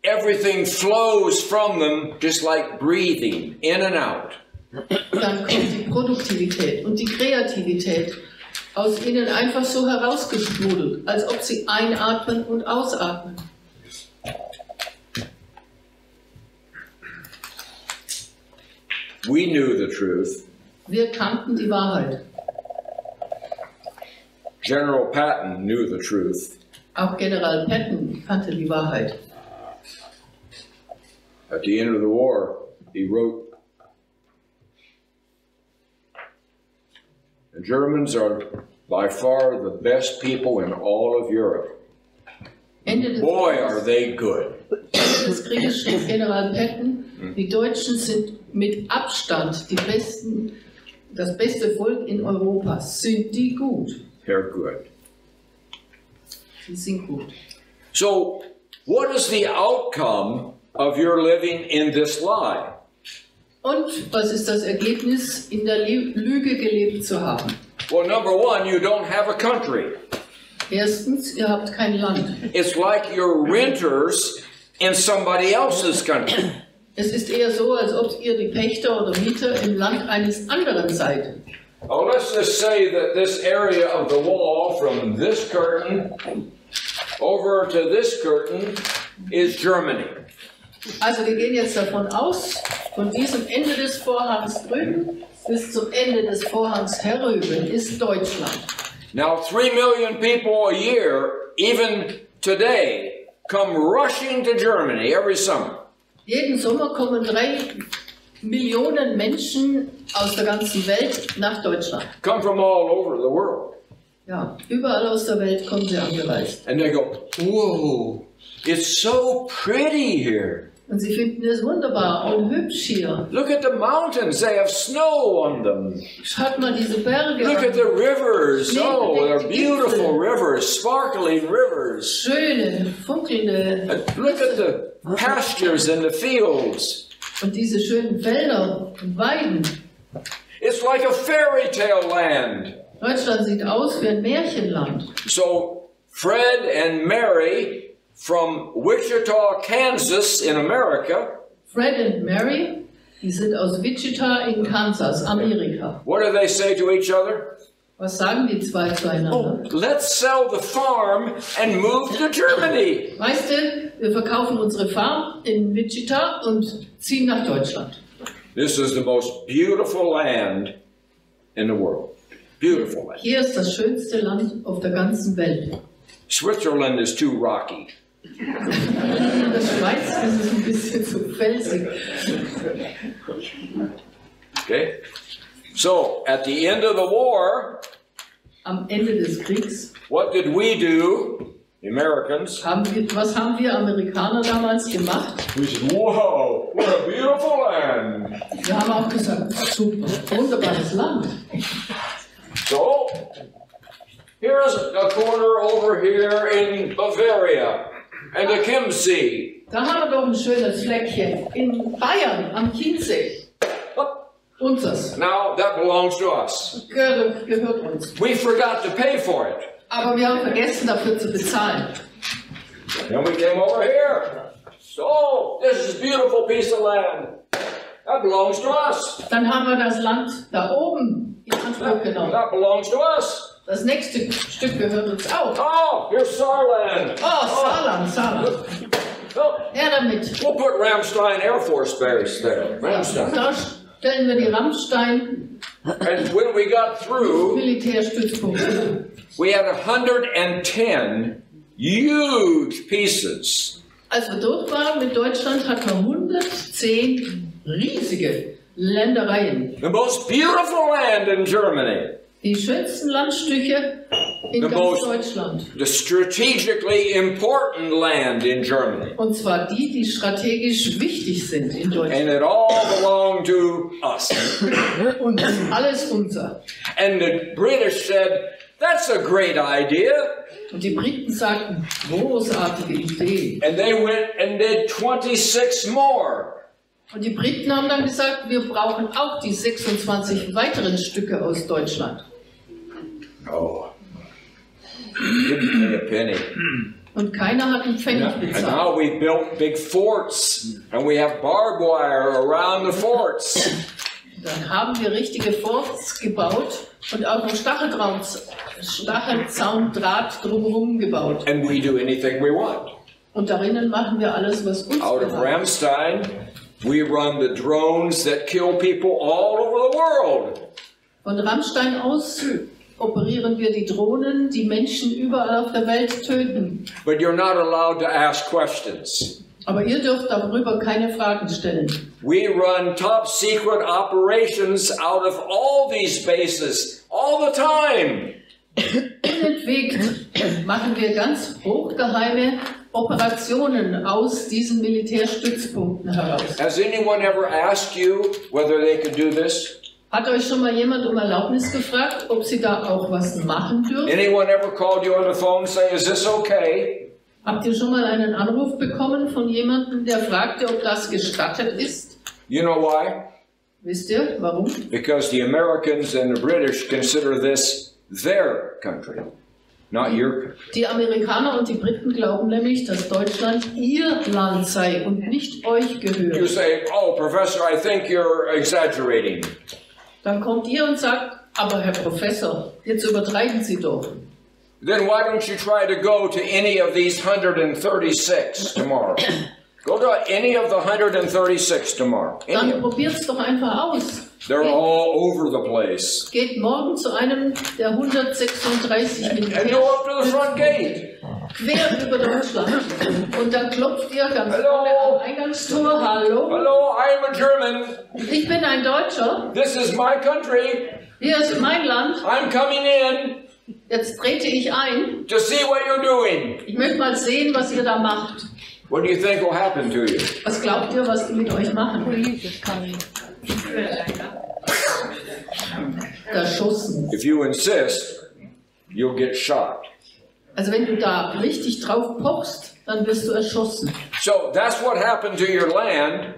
everything flows from them just like breathing in and out. dann kommt die Produktivität und die Kreativität aus ihnen einfach so herausgesprudelt, als ob sie einatmen und ausatmen. We knew the truth. Wir kannten die Wahrheit. General Patton knew the truth. Auch General Patton kannte die Wahrheit. At the end of the war, he wrote, "The Germans are by far the best people in all of Europe. Boy, are they good." Ende des Krieges schrieb General Patton, die Deutschen sind mit Abstand das beste Volk in Europa. Sind die gut? They're good. Sie sind gut. So, what is the outcome of your living in this lie? Und was ist das Ergebnis, in der Lüge gelebt zu haben? Well, number one, you don't have a country. Erstens, ihr habt kein Land. It's like you're renters in somebody else's country. Es ist eher so, als ob ihr die Pächter oder Mieter im Land eines anderen seid. Oh, let's just say that this area of the wall from this curtain over to this curtain is Germany. Also wir gehen jetzt davon aus, von diesem Ende des Vorhangs drüben bis zum Ende des Vorhangs herüben ist Deutschland. Now 3 million people a year, even today, come rushing to Germany every summer. Jeden Sommer kommen 3 Millionen Menschen aus der ganzen Welt nach Deutschland. Come from all over the world. Ja, überall aus der Welt kommen sie angereist. And they go, whoa, it's so pretty here. Und sie finden es wunderbar und hübsch hier. Look at the mountains, they have snow on them. Schaut mal diese Berge Look an. at the rivers, oh, they're beautiful rivers, sparkling rivers. Schöne, funkelnde. And look at the pastures and the fields. Und diese schönen Felder und Weiden. It's like a fairy tale land. Deutschland sieht aus wie ein Märchenland. So Fred and Mary from Wichita, Kansas in America. Fred and Mary, die sind aus Wichita in Kansas, Amerika. What do they say to each other? Was sagen die zwei zueinander? Oh, let's sell the farm and move to Germany. Weißt du, wir verkaufen unsere Farm in Wichita und ziehen nach Deutschland. This is the most beautiful land in the world. Beautiful land. Hier ist das schönste Land auf der ganzen Welt. Switzerland is too rocky. In der Schweiz ist es ein bisschen zu felsig. Okay? So, at the end of the war, Am Ende des Kriegs, what did we do, the Americans? was haben wir Amerikaner damals gemacht? We said, whoa, what a beautiful land. Wir haben auch gesagt, super, wunderbares Land. So, here's a corner over here in Bavaria and the Chiemsee. Da haben wir doch ein schönes Fleckchen in Bayern am Chiemsee. Unseres. Now that belongs to us. Gehört uns. We forgot to pay for it. Aber wir haben vergessen, dafür zu bezahlen. Then we came over here. So, this is a beautiful piece of land. That belongs to us. Dann haben wir das Land da oben in Anspruch genommen. That belongs to us. Das nächste Stück gehört uns auch. Oh, here's Saarland. Oh, Saarland. Oh, Her damit. we'll put Ramstein Air Force Base there. Ramstein. Da stellen wir die Rammstein And when we got through, Militärstützpunkte. we had 110 huge pieces. Als wir durch waren mit Deutschland, hatten wir 110 riesige Ländereien. The most beautiful land in Germany. Die schönsten Landstücke in ganz Deutschland. The strategically important land in Germany. Und zwar die, die strategisch wichtig sind in Deutschland. And it all belonged to us. Und das ist alles unser. And the British said, that's a great idea. Und die Briten sagten, großartige Idee. And they went and did 26 more. Und die Briten haben dann gesagt, wir brauchen auch die 26 weiteren Stücke aus Deutschland. Oh, didn't pay a penny. Und keiner hat einen Pfennig And bezahlt. now we built big forts, and we have barbed wire around the forts. Dann haben wir richtige Forts gebaut und auch noch Stachelzaundraht drumherum gebaut. And we do anything we want. Und darinnen machen wir alles, was uns Out of gefällt. Ramstein, we run the drones that kill people all over the world. Von Rammstein aus operieren wir die Drohnen, die Menschen überall auf der Welt töten. But you're not allowed to ask questions. Aber ihr dürft darüber keine Fragen stellen. We run top secret operations out of all these bases all the time. Unentwegt machen wir ganz hochgeheime Operationen aus diesen Militärstützpunkten heraus. Has anyone ever asked you whether they could do this? Hat euch schon mal jemand um Erlaubnis gefragt, ob sie da auch was machen dürfen? Anyone ever called you on the phone and say, is this okay? Habt ihr schon mal einen Anruf bekommen von jemandem, der fragte, ob das gestattet ist? You know why? Wisst ihr, warum? Because the Americans and the British consider this their country, not your country. Die Amerikaner und die Briten glauben nämlich, dass Deutschland ihr Land sei und nicht euch You gehört. say, oh, Professor, I think you're exaggerating. Dann kommt ihr und sagt, aber Herr Professor, jetzt übertreiben Sie doch. Then why don't you try to go to any of these 136 tomorrow? Go to any of the 136 tomorrow. Any of Dann them. probiert's doch einfach aus. They're all over the place. Geht morgen zu einem der 136 And go up to the front gate. quer über Deutschland. Und dann klopft ihr ganz Hallo. vorne am Eingangstor. Hallo, Hello, I'm a German. ich bin ein Deutscher. This is my country. Hier ist mein Land. I'm coming in Jetzt trete ich ein. to see what you're doing. Ich möchte mal sehen, was ihr da macht. What do you think will happen to you? Was glaubt ihr, was die mit euch machen? Erschossen. If you insist, you'll get shot. Also wenn du da richtig drauf pochst, dann wirst du erschossen. So that's what happened to your land.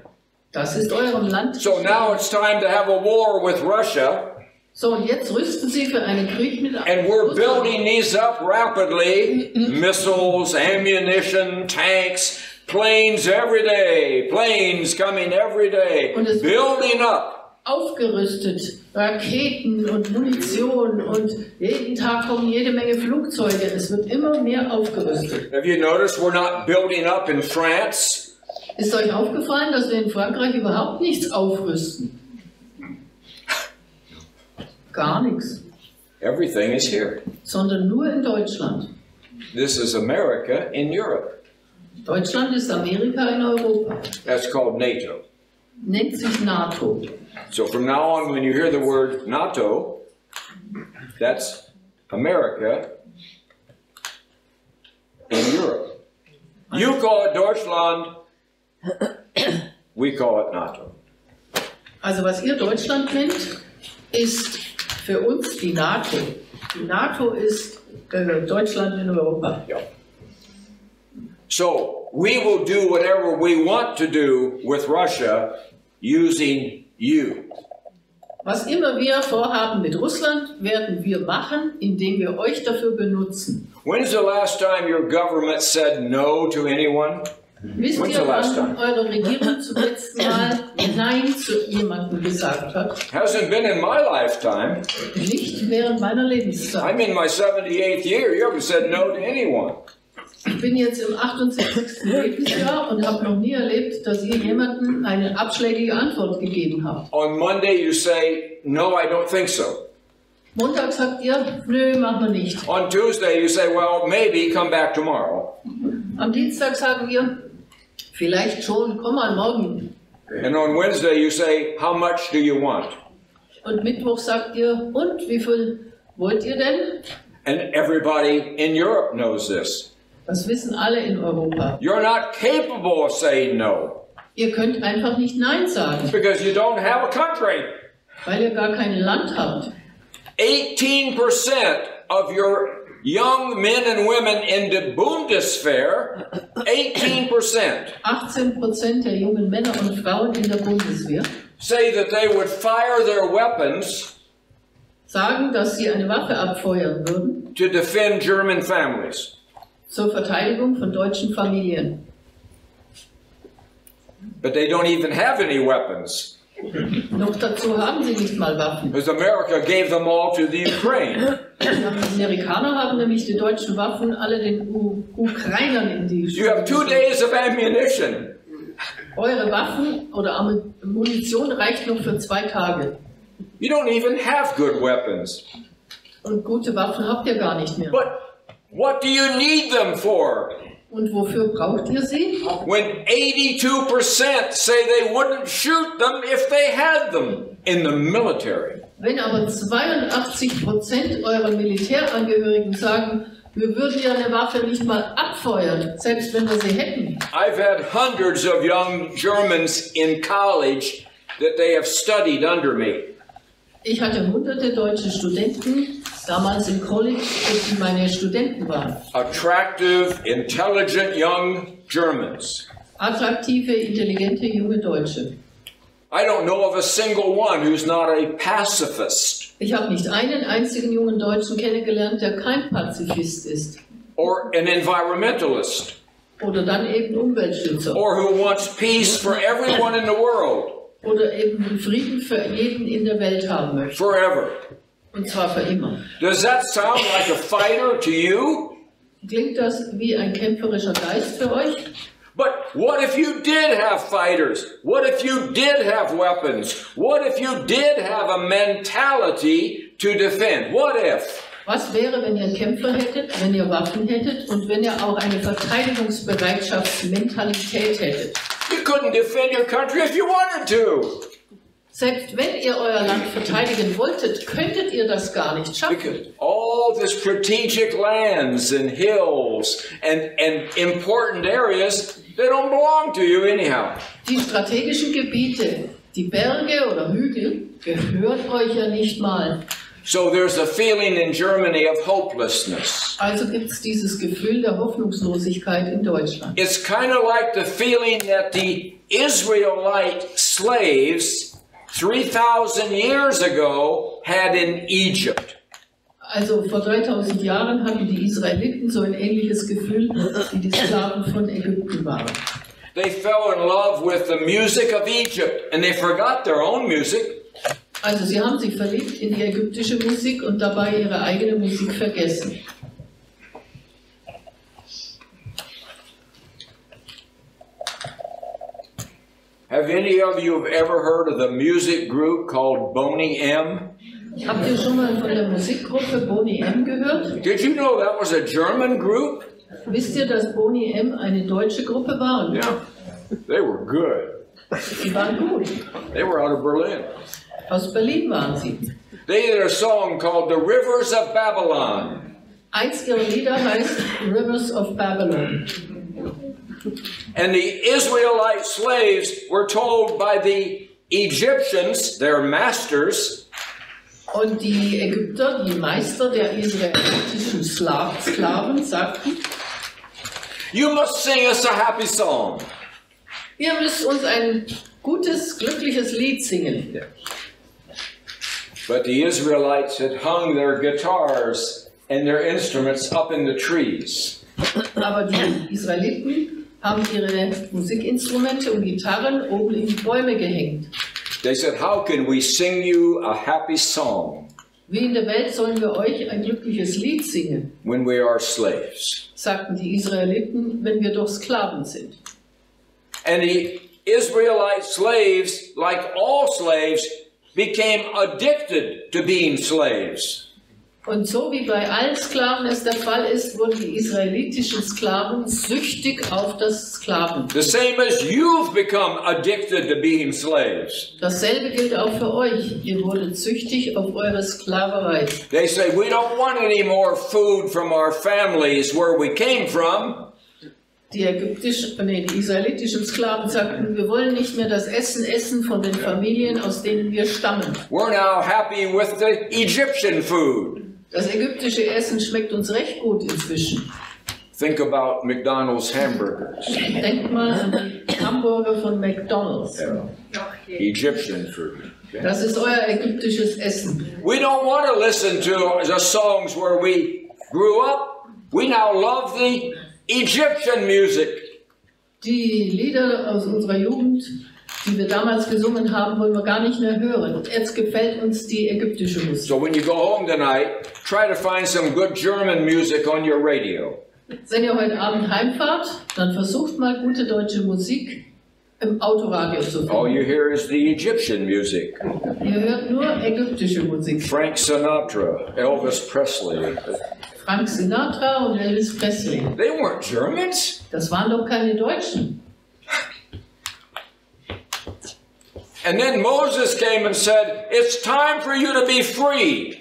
Das ist eurem Land. So now it's time to have a war with Russia. So, und jetzt rüsten sie für einen Krieg mit And we're building these up rapidly. Missiles, ammunition, tanks, planes every day. Planes coming every day. Und es- Building up. aufgerüstet. Raketen und Munition und jeden Tag kommen jede Menge Flugzeuge. Es wird immer mehr aufgerüstet. Have you noticed we're not building up in France? Ist euch aufgefallen, dass wir in Frankreich überhaupt nichts aufrüsten? Gar nichts. Everything is here. Sondern nur in Deutschland. This is America in Europe. Deutschland ist Amerika in Europa. That's called NATO. Nennt sich NATO. So from now on, when you hear the word NATO, that's America in Europe. You call it Deutschland, we call it NATO. Also was ihr Deutschland nennt, ist für uns die NATO. Die NATO ist Deutschland in Europa. Yeah. So we will do whatever we want to do with Russia using you. Was immer wir vorhaben mit Russland, werden wir machen, indem wir euch dafür benutzen. When's the last time your government said no to anyone? Wisst When's ihr, the last wann time? eure Regierung zum letzten Mal Nein zu jemandem gesagt hat? Hasn't been in my lifetime. Nicht während meiner Lebenszeit. I'm in my 78th year. You haven't said no to anyone. Ich bin jetzt im 68. Lebensjahr und habe noch nie erlebt, dass ihr jemandem eine abschlägige Antwort gegeben habt. On Monday you say, no, I don't think so. Montag sagt ihr, nö, machen wir nicht. On Tuesday you say, well, maybe come back tomorrow. Am Dienstag sagen wir, vielleicht schon, komm mal morgen. And on Wednesday you say, how much do you want? Und Mittwoch sagt ihr, und wie viel wollt ihr denn? And everybody in Europe knows this. Das wissen alle in Europa. You're not capable of saying no Ihr könnt einfach nicht Nein sagen, because you don't have a country. weil ihr gar kein Land habt. 18% of your young men and women in the Bundeswehr, 18% 18% der jungen Männer und Frauen in der Bundeswehr say that they would fire their weapons sagen, dass sie eine Waffe abfeuern würden to defend German families. zur Verteidigung von deutschen Familien. But they don't even have any weapons. Noch dazu haben sie nicht mal Waffen. Because America gave them all to the Ukraine. Die Amerikaner haben nämlich die deutschen Waffen alle den Ukrainern in die You have 2 days of ammunition. Eure Waffen oder Munition reicht noch für 2 Tage. You don't even have good weapons. Und gute Waffen habt ihr gar nicht mehr. But what do you need them for? Und wofür braucht ihr sie? When 82% say they wouldn't shoot them if they had them in the military. Wenn aber 82% eurer Militärangehörigen sagen, wir würden ja eine Waffe nicht mal abfeuern, selbst wenn wir sie hätten. I've had hundreds of young Germans in college that they have studied under me. Ich hatte hunderte deutsche Studenten, damals im College, die meine Studenten waren. Attractive, intelligent young Germans. Attraktive, intelligente, junge Deutsche. I don't know of a single one who's not a pacifist. Ich habe nicht einen einzigen jungen Deutschen kennengelernt, der kein Pazifist ist. Or an environmentalist. Oder dann eben Umweltschützer. Or who wants peace for everyone in the world. Oder eben Frieden für jeden in der Welt haben möchte. Forever. Und zwar für immer. Does that sound like a fighter to you? Klingt das wie ein kämpferischer Geist für euch? But what if you did have fighters? What if you did have weapons? What if you did have a mentality to defend? What if? Was wäre, wenn ihr einen Kämpfer hättet, wenn ihr Waffen hättet und wenn ihr auch eine Verteidigungsbereitschaftsmentalität hättet? You couldn't defend your country if you wanted to. Selbst wenn ihr euer Land verteidigen wolltet, könntet ihr das gar nicht schaffen. Because all the strategic lands and hills and important areas, they don't belong to you anyhow. Die strategischen Gebiete, die Berge oder Hügel, gehören euch ja nicht mal. So there's a feeling in Germany of hopelessness. Also gibt es dieses Gefühl der Hoffnungslosigkeit in Deutschland. It's kind of like the feeling that the Israelite slaves 3,000 years ago had in Egypt. Also vor 3000 Jahren hatten die Israeliten so ein ähnliches Gefühl, wie die Sklaven von Ägypten waren. They fell in love with the music of Egypt and they forgot their own music. Also sie haben sich verliebt in die ägyptische Musik und dabei ihre eigene Musik vergessen. Have any of you ever heard of the music group called Boney M? Habt ihr schon mal von der Musikgruppe Boney M gehört? Did you know that was a German group? Wisst ihr, dass Boney M eine deutsche Gruppe war? Yeah, they were good. Die waren gut. They were out of Berlin. Aus Berlin waren sie. They did a song called The Rivers of Babylon. Eins ihrer Lieder heißt Rivers of Babylon. And the Israelite slaves were told by the Egyptians, their masters, Und die Ägypter, die Meister der israelitischen Sklaven, sagten, you must sing us a happy song. ihr müsst uns ein gutes, glückliches Lied singen. But the Israelites had hung their guitars and their instruments up in the trees. Aber die Israeliten haben ihre Musikinstrumente und Gitarren oben in die Bäume gehängt. They said, how can we sing you a happy song Wie in der Welt sollen wir euch ein glückliches Lied singen, when we are slaves? sagten die Israeliten, wenn wir doch Sklaven sind. And the Israelite slaves, like all slaves, became addicted to being slaves. Und so wie bei allen Sklaven es der Fall ist, wurden die israelitischen Sklaven süchtig auf das Sklaven. The same as you've become addicted to being slaves. Dasselbe gilt auch für euch. Ihr wurdet süchtig auf eure Sklaverei. They say, we don't want any more food from our families where we came from. Die israelitischen Sklaven sagten, wir wollen nicht mehr das Essen essen von den Familien, aus denen wir stammen. We're now happy with the Egyptian food. Das ägyptische Essen schmeckt uns recht gut inzwischen. Think about McDonald's hamburgers. Denkt mal an die Hamburger von McDonald's. Egyptian food. Okay? Das ist euer ägyptisches Essen. We don't want to listen to the songs where we grew up. We now love the Egyptian music. Die Lieder aus unserer Jugend, die wir damals gesungen haben, wollen wir gar nicht mehr hören. Jetzt gefällt uns die ägyptische Musik. So when you go home tonight, try to find some good German music on your radio. Wenn ihr heute Abend heimfahrt, dann versucht mal gute deutsche Musik im Autoradio zu finden. All you hear is the Egyptian music. Ihr hört nur ägyptische Musik. Frank Sinatra, Elvis Presley. Frank Sinatra und Elvis Presley. They weren't Germans. Das waren doch keine Deutschen. And then Moses came and said, it's time for you to be free.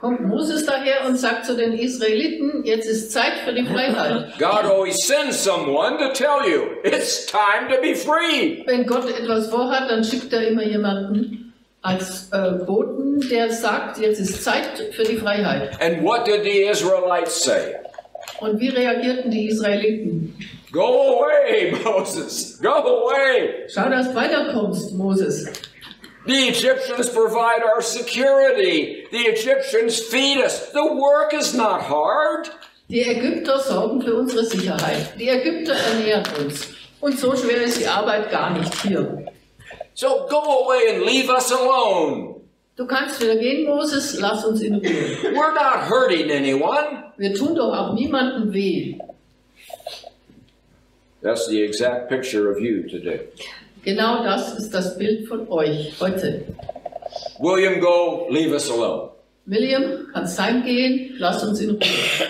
Kommt Moses daher und sagt zu den Israeliten, jetzt ist Zeit für die Freiheit. God always sends someone to tell you, it's time to be free. Wenn Gott etwas vorhat, dann schickt er immer jemanden als Boten, der sagt, jetzt ist Zeit für die Freiheit. And what did the Israelites say? Und wie reagierten die Israeliten? Go away, Moses, go away. Schau, dass du weiterkommst, Moses. The Egyptians provide our security. The Egyptians feed us. The work is not hard. Die Ägypter sorgen für unsere Sicherheit. Die Ägypter ernähren uns. Und so schwer ist die Arbeit gar nicht hier. So go away and leave us alone. Du kannst wieder gehen, Moses, lass uns in Ruhe. We're not hurting anyone. Wir tun doch auch niemandem weh. That's the exact picture of you today. Genau das ist das Bild von euch heute. William, go, leave us alone. William, kannst heimgehen, lass uns in Ruhe.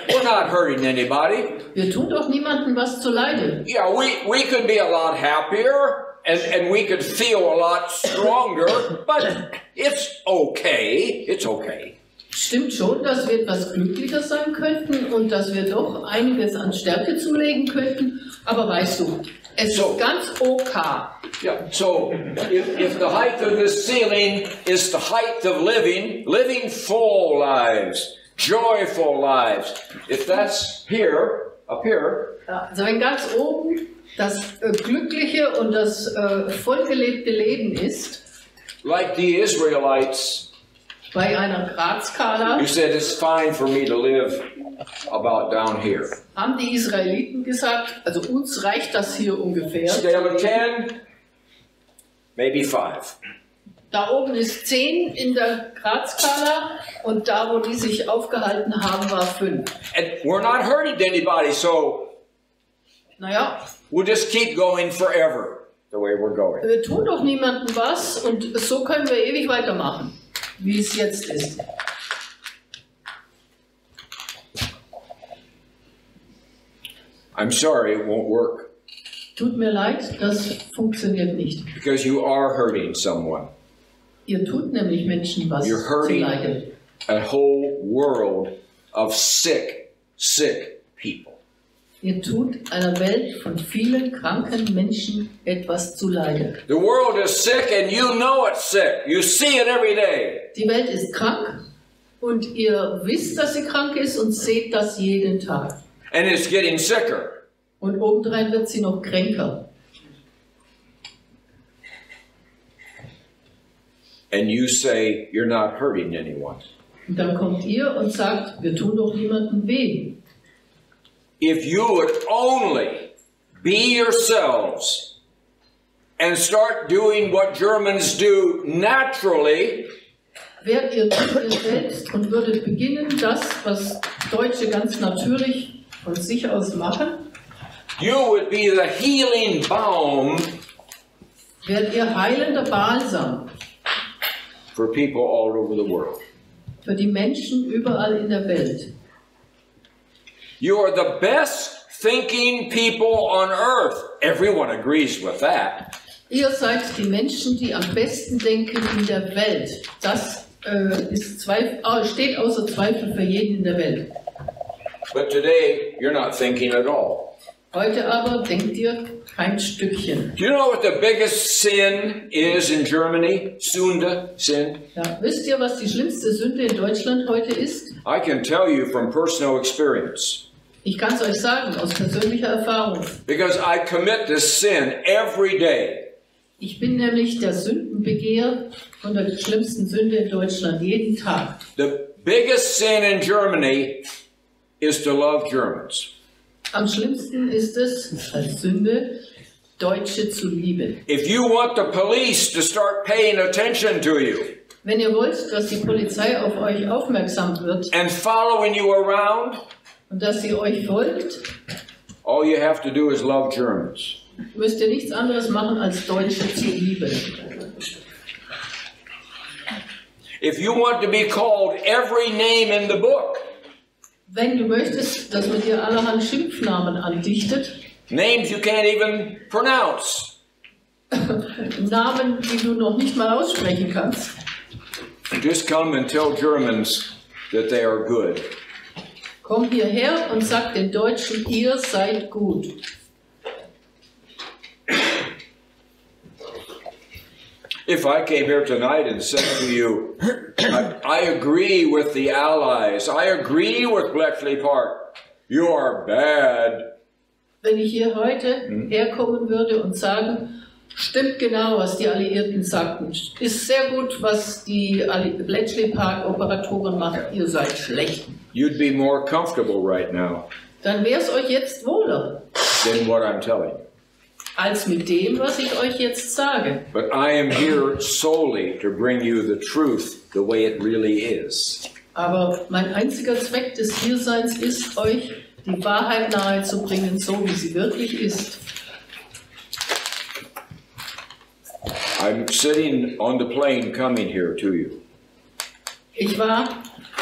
We're not hurting anybody. Wir tun doch niemandem was zuleide. Yeah, we could be a lot happier and we could feel a lot stronger, but it's okay. It's okay. Stimmt schon, dass wir etwas glücklicher sein könnten und dass wir doch einiges an Stärke zulegen könnten, aber weißt du, es ist ganz okay. Yeah, so if the height of this ceiling is the height of living full lives, joyful lives, if that's here, up here. Ja, also wenn ganz oben das glückliche und das vollgelebte Leben ist, like the Israelites, bei einer Gradskala, you said it's fine for me to live about down here. Haben die Israeliten gesagt, also uns reicht das hier ungefähr. Scale of 10, maybe 5. Da oben ist 10 in der Gradskala und da, wo die sich aufgehalten haben, war 5. And we're not hurting anybody, so naja, we'll just keep going forever the way we're going. Wir tun doch niemandem was und so können wir ewig weitermachen, wie es jetzt ist. I'm sorry, it won't work. Tut mir leid, das funktioniert nicht. Because you are hurting someone. Ihr tut nämlich Menschen was You're hurting zuleide. a whole world of sick people. Ihr tut einer Welt von vielen kranken Menschen etwas zuleide. The world is sick and you know it's sick. You see it every day. Die Welt ist krank und ihr wisst, dass sie krank ist und seht das jeden Tag. And it's getting sicker. Und obendrein wird sie noch kränker. And you say you're not hurting anyone. Und dann kommt ihr und sagt, wir tun doch niemandem weh. If you would only be yourselves and start doing what Germans do naturally, wärt ihr selbst und würdet beginnen, das, was Deutsche ganz natürlich von sich aus machen, you would be the healing balm wärt ihr heilender Balsam for people all over the world. für die Menschen überall in der Welt. You are the best thinking people on earth. Everyone agrees with that. Ihr seid die Menschen, die am besten denken in der Welt. Das steht außer Zweifel für jeden in der Welt. But today, you're not thinking at all. Heute aber denkt ihr kein Stückchen. Do you know what the biggest sin is in Germany? Sünde, sin. Ja, wisst ihr, was die schlimmste Sünde in Deutschland heute ist? I can tell you from personal experience. Ich kann es euch sagen, aus persönlicher Erfahrung. Because I commit this sin every day. Ich bin nämlich der Sündenbegehr von der schlimmsten Sünde in Deutschland jeden Tag. The biggest sin in Germany is to love Germans. Am schlimmsten ist es als Sünde, Deutsche zu lieben. If you want the police to start paying attention to you Wenn ihr wollt, dass die Polizei auf euch aufmerksam wird and following you around, und dass sie euch folgt, all you have to do is love Germans. müsst ihr nichts anderes machen, als Deutsche zu lieben. If you want to be called every name in the book, Wenn du möchtest, dass man dir allerhand Schimpfnamen andichtet, names you can't even pronounce, Namen, die du noch nicht mal aussprechen kannst, just come and tell Germans that they are good. komm hierher und sag den Deutschen, ihr seid gut. If I came here tonight and said to you, I agree with the Allies, I agree with Bletchley Park, you are bad. Wenn ich hier heute herkommen würde und sagen, stimmt genau, was die Alliierten sagten, ist sehr gut, was die Bletchley Park Operatoren machen, ihr seid schlecht. You'd be more comfortable right now Dann wäre es euch jetzt wohler, than what I'm telling you. als mit dem, was ich euch jetzt sage. But I am here solely to bring you the truth the way it really is. Aber mein einziger Zweck des Hierseins ist, euch die Wahrheit nahezubringen, so wie sie wirklich ist. I'm sitting on the plane coming here to you. Ich war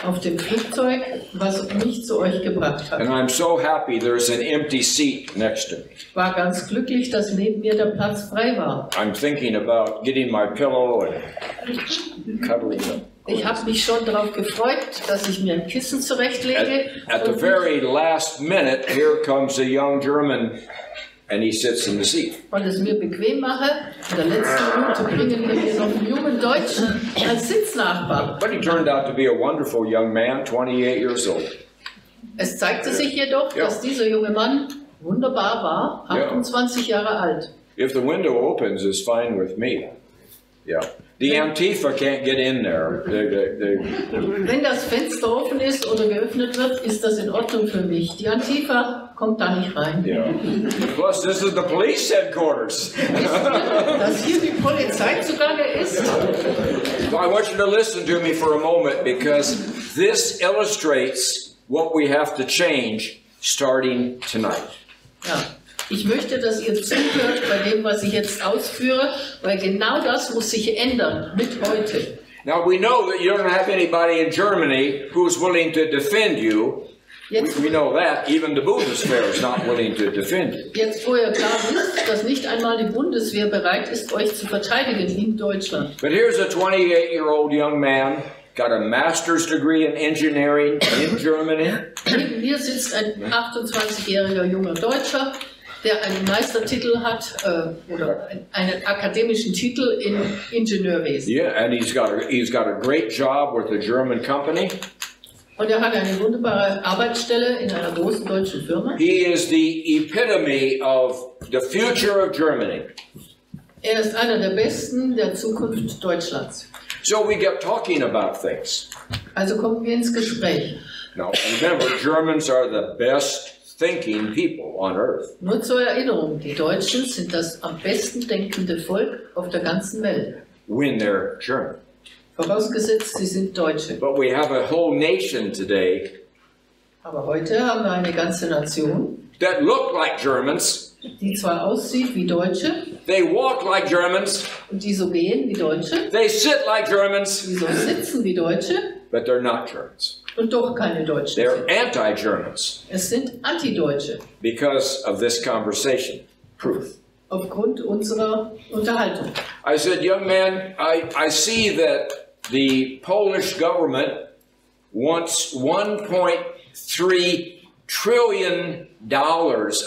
auf dem Flugzeug, was mich zu euch gebracht hat. And I'm so happy there's an empty seat next to me. War ganz glücklich, dass neben mir der Platz frei war. I'm thinking about getting my pillow and cuddling them. Ich habe mich schon darauf gefreut, dass ich mir ein Kissen zurechtlege. At the very last minute, here comes a young German and he sits in the seat. Und es mir bequem mache. In der letzten Minute bringen wir mir noch einen jungen Deutschen als Sitznachbar. But he turned out to be a wonderful young man, 28 years old. Es zeigte sich jedoch, dass dieser junge Mann wunderbar war, 28 Jahre alt. If the window opens, it's fine with me. Yeah. The Antifa can't get in there. Wenn das Fenster offen ist oder geöffnet wird, ist das in Ordnung für mich. Die Antifa kommt da nicht rein. Yeah. Plus, this is the police headquarters. Dass hier die Polizei zugange ist. So I want you to listen to me for a moment because this illustrates what we have to change starting tonight. Ja. Ich möchte, dass ihr zuhört bei dem, was ich jetzt ausführe, weil genau das muss sich ändern mit heute. Now we know that you don't have anybody in Germany who's willing to defend you. We know that. Even the Bundeswehr is not willing to defend you. Jetzt, wo ihr klar wisst, dass nicht einmal die Bundeswehr bereit ist, euch zu verteidigen in Deutschland. But here's a 28-year-old young man, got a master's degree in engineering in Germany. Neben mir sitzt ein 28-jähriger junger Deutscher, der einen Meistertitel hat oder einen akademischen Titel in Ingenieurwesen. Yeah, and he's got a great job with a German company. Und er hat eine wunderbare Arbeitsstelle in einer großen deutschen Firma. He is the epitome of the future of Germany. Er ist einer der Besten der Zukunft Deutschlands. So we get talking about things. Also kommen wir ins Gespräch. Now remember, Germans are the best thinking people on earth. Nur zur Erinnerung, die Deutschen sind das am besten denkende Volk auf der ganzen Welt. When they're German. Vorausgesetzt, sie sind Deutsche. But we have a whole nation today Aber heute haben wir eine ganze Nation, that look like Germans, die zwar aussieht wie Deutsche they walk like Germans, und die so gehen wie Deutsche, they sit like Germans, die so sitzen wie Deutsche but they're not Germans. und doch keine Deutschen They're sind. anti-Germans Es sind Antideutsche because of this conversation. Proof. aufgrund unserer Unterhaltung. I said, young man, I see that the Polish government wants $1.3 trillion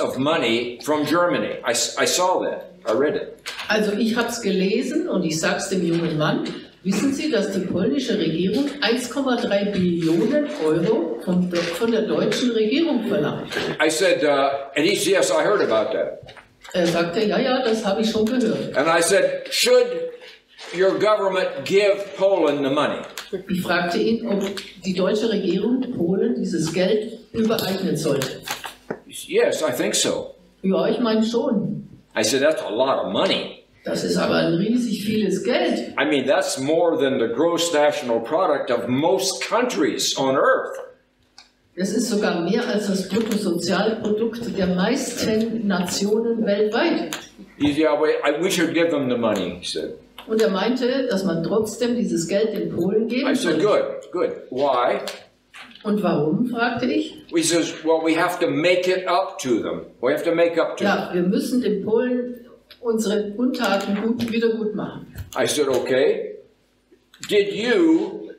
of money from Germany. I saw that. I read it. Also ich habe es gelesen und ich sage es dem jungen Mann. Wissen Sie, dass die polnische Regierung 1,3 Billionen Euro von der deutschen Regierung verlangt? I said, and he said, yes, I heard about that. Er sagte, ja, das habe ich schon gehört. And I said, should your government give Poland the money? Ich fragte ihn, ob die deutsche Regierung Polen dieses Geld übereignen sollte. Yes, I think so. Ja, ich meine schon. I said, that's a lot of money. Das ist aber ein riesig vieles Geld. I mean, that's more than the gross national product of most countries on earth. Das ist sogar mehr als das Bruttosozialprodukt der meisten Nationen weltweit. He said, yeah, we should give them the money, he said. Und er meinte, dass man trotzdem dieses Geld den Polen geben I said, soll. good. Why? Und warum, fragte ich. He says, well, we have to make it up to them. We have to make up to them. Ja, wir müssen den Polen unsere Untaten wieder gut machen. I said, okay. Did you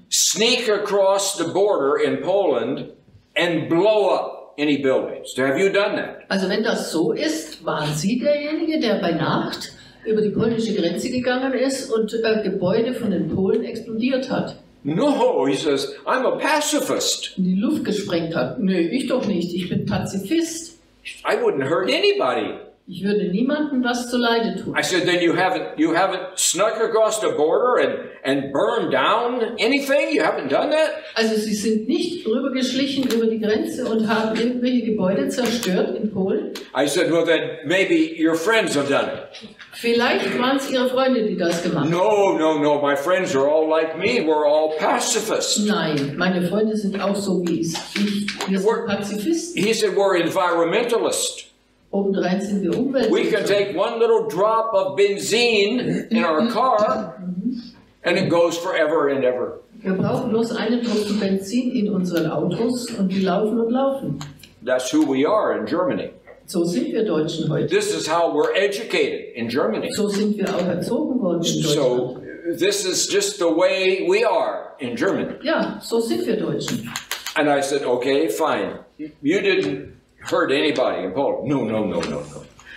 sneak across the border in Poland and blow up any buildings? Have you done that? Also wenn das so ist, waren Sie derjenige, der bei Nacht über die polnische Grenze gegangen ist und Gebäude von den Polen explodiert hat? No, he says, I'm a pacifist. In die Luft gesprengt hat? Nee, ich doch nicht, ich bin Pazifist. I wouldn't hurt anybody. Ich würde niemandem was zuleide tun. I said, then you haven't snuck across the border and burned down anything? You haven't done that? Also Sie sind nicht rübergeschlichen über die Grenze und haben irgendwelche Gebäude zerstört in Polen? I said, well then maybe your friends have done it. Vielleicht waren es Ihre Freunde, die das gemacht haben. No, my friends are all like me. We're all pacifists. Nein, meine Freunde sind auch so wie ich. Wir sind Pazifisten. He said, we're environmentalists. Obendrein sind wir We can Umweltschützer. take one little drop of benzene in our car and it goes forever and ever. Wir brauchen bloß einen Tropfen Benzin in unseren Autos und die laufen und laufen. That's who we are in Germany. So sind wir Deutschen heute. This is how we're educated in Germany. So sind wir auch erzogen worden in So Deutschland. this is just the way we are in Germany. Ja, so sind wir Deutschen. And I said, okay, fine. You didn't hurt anybody in Poland. No.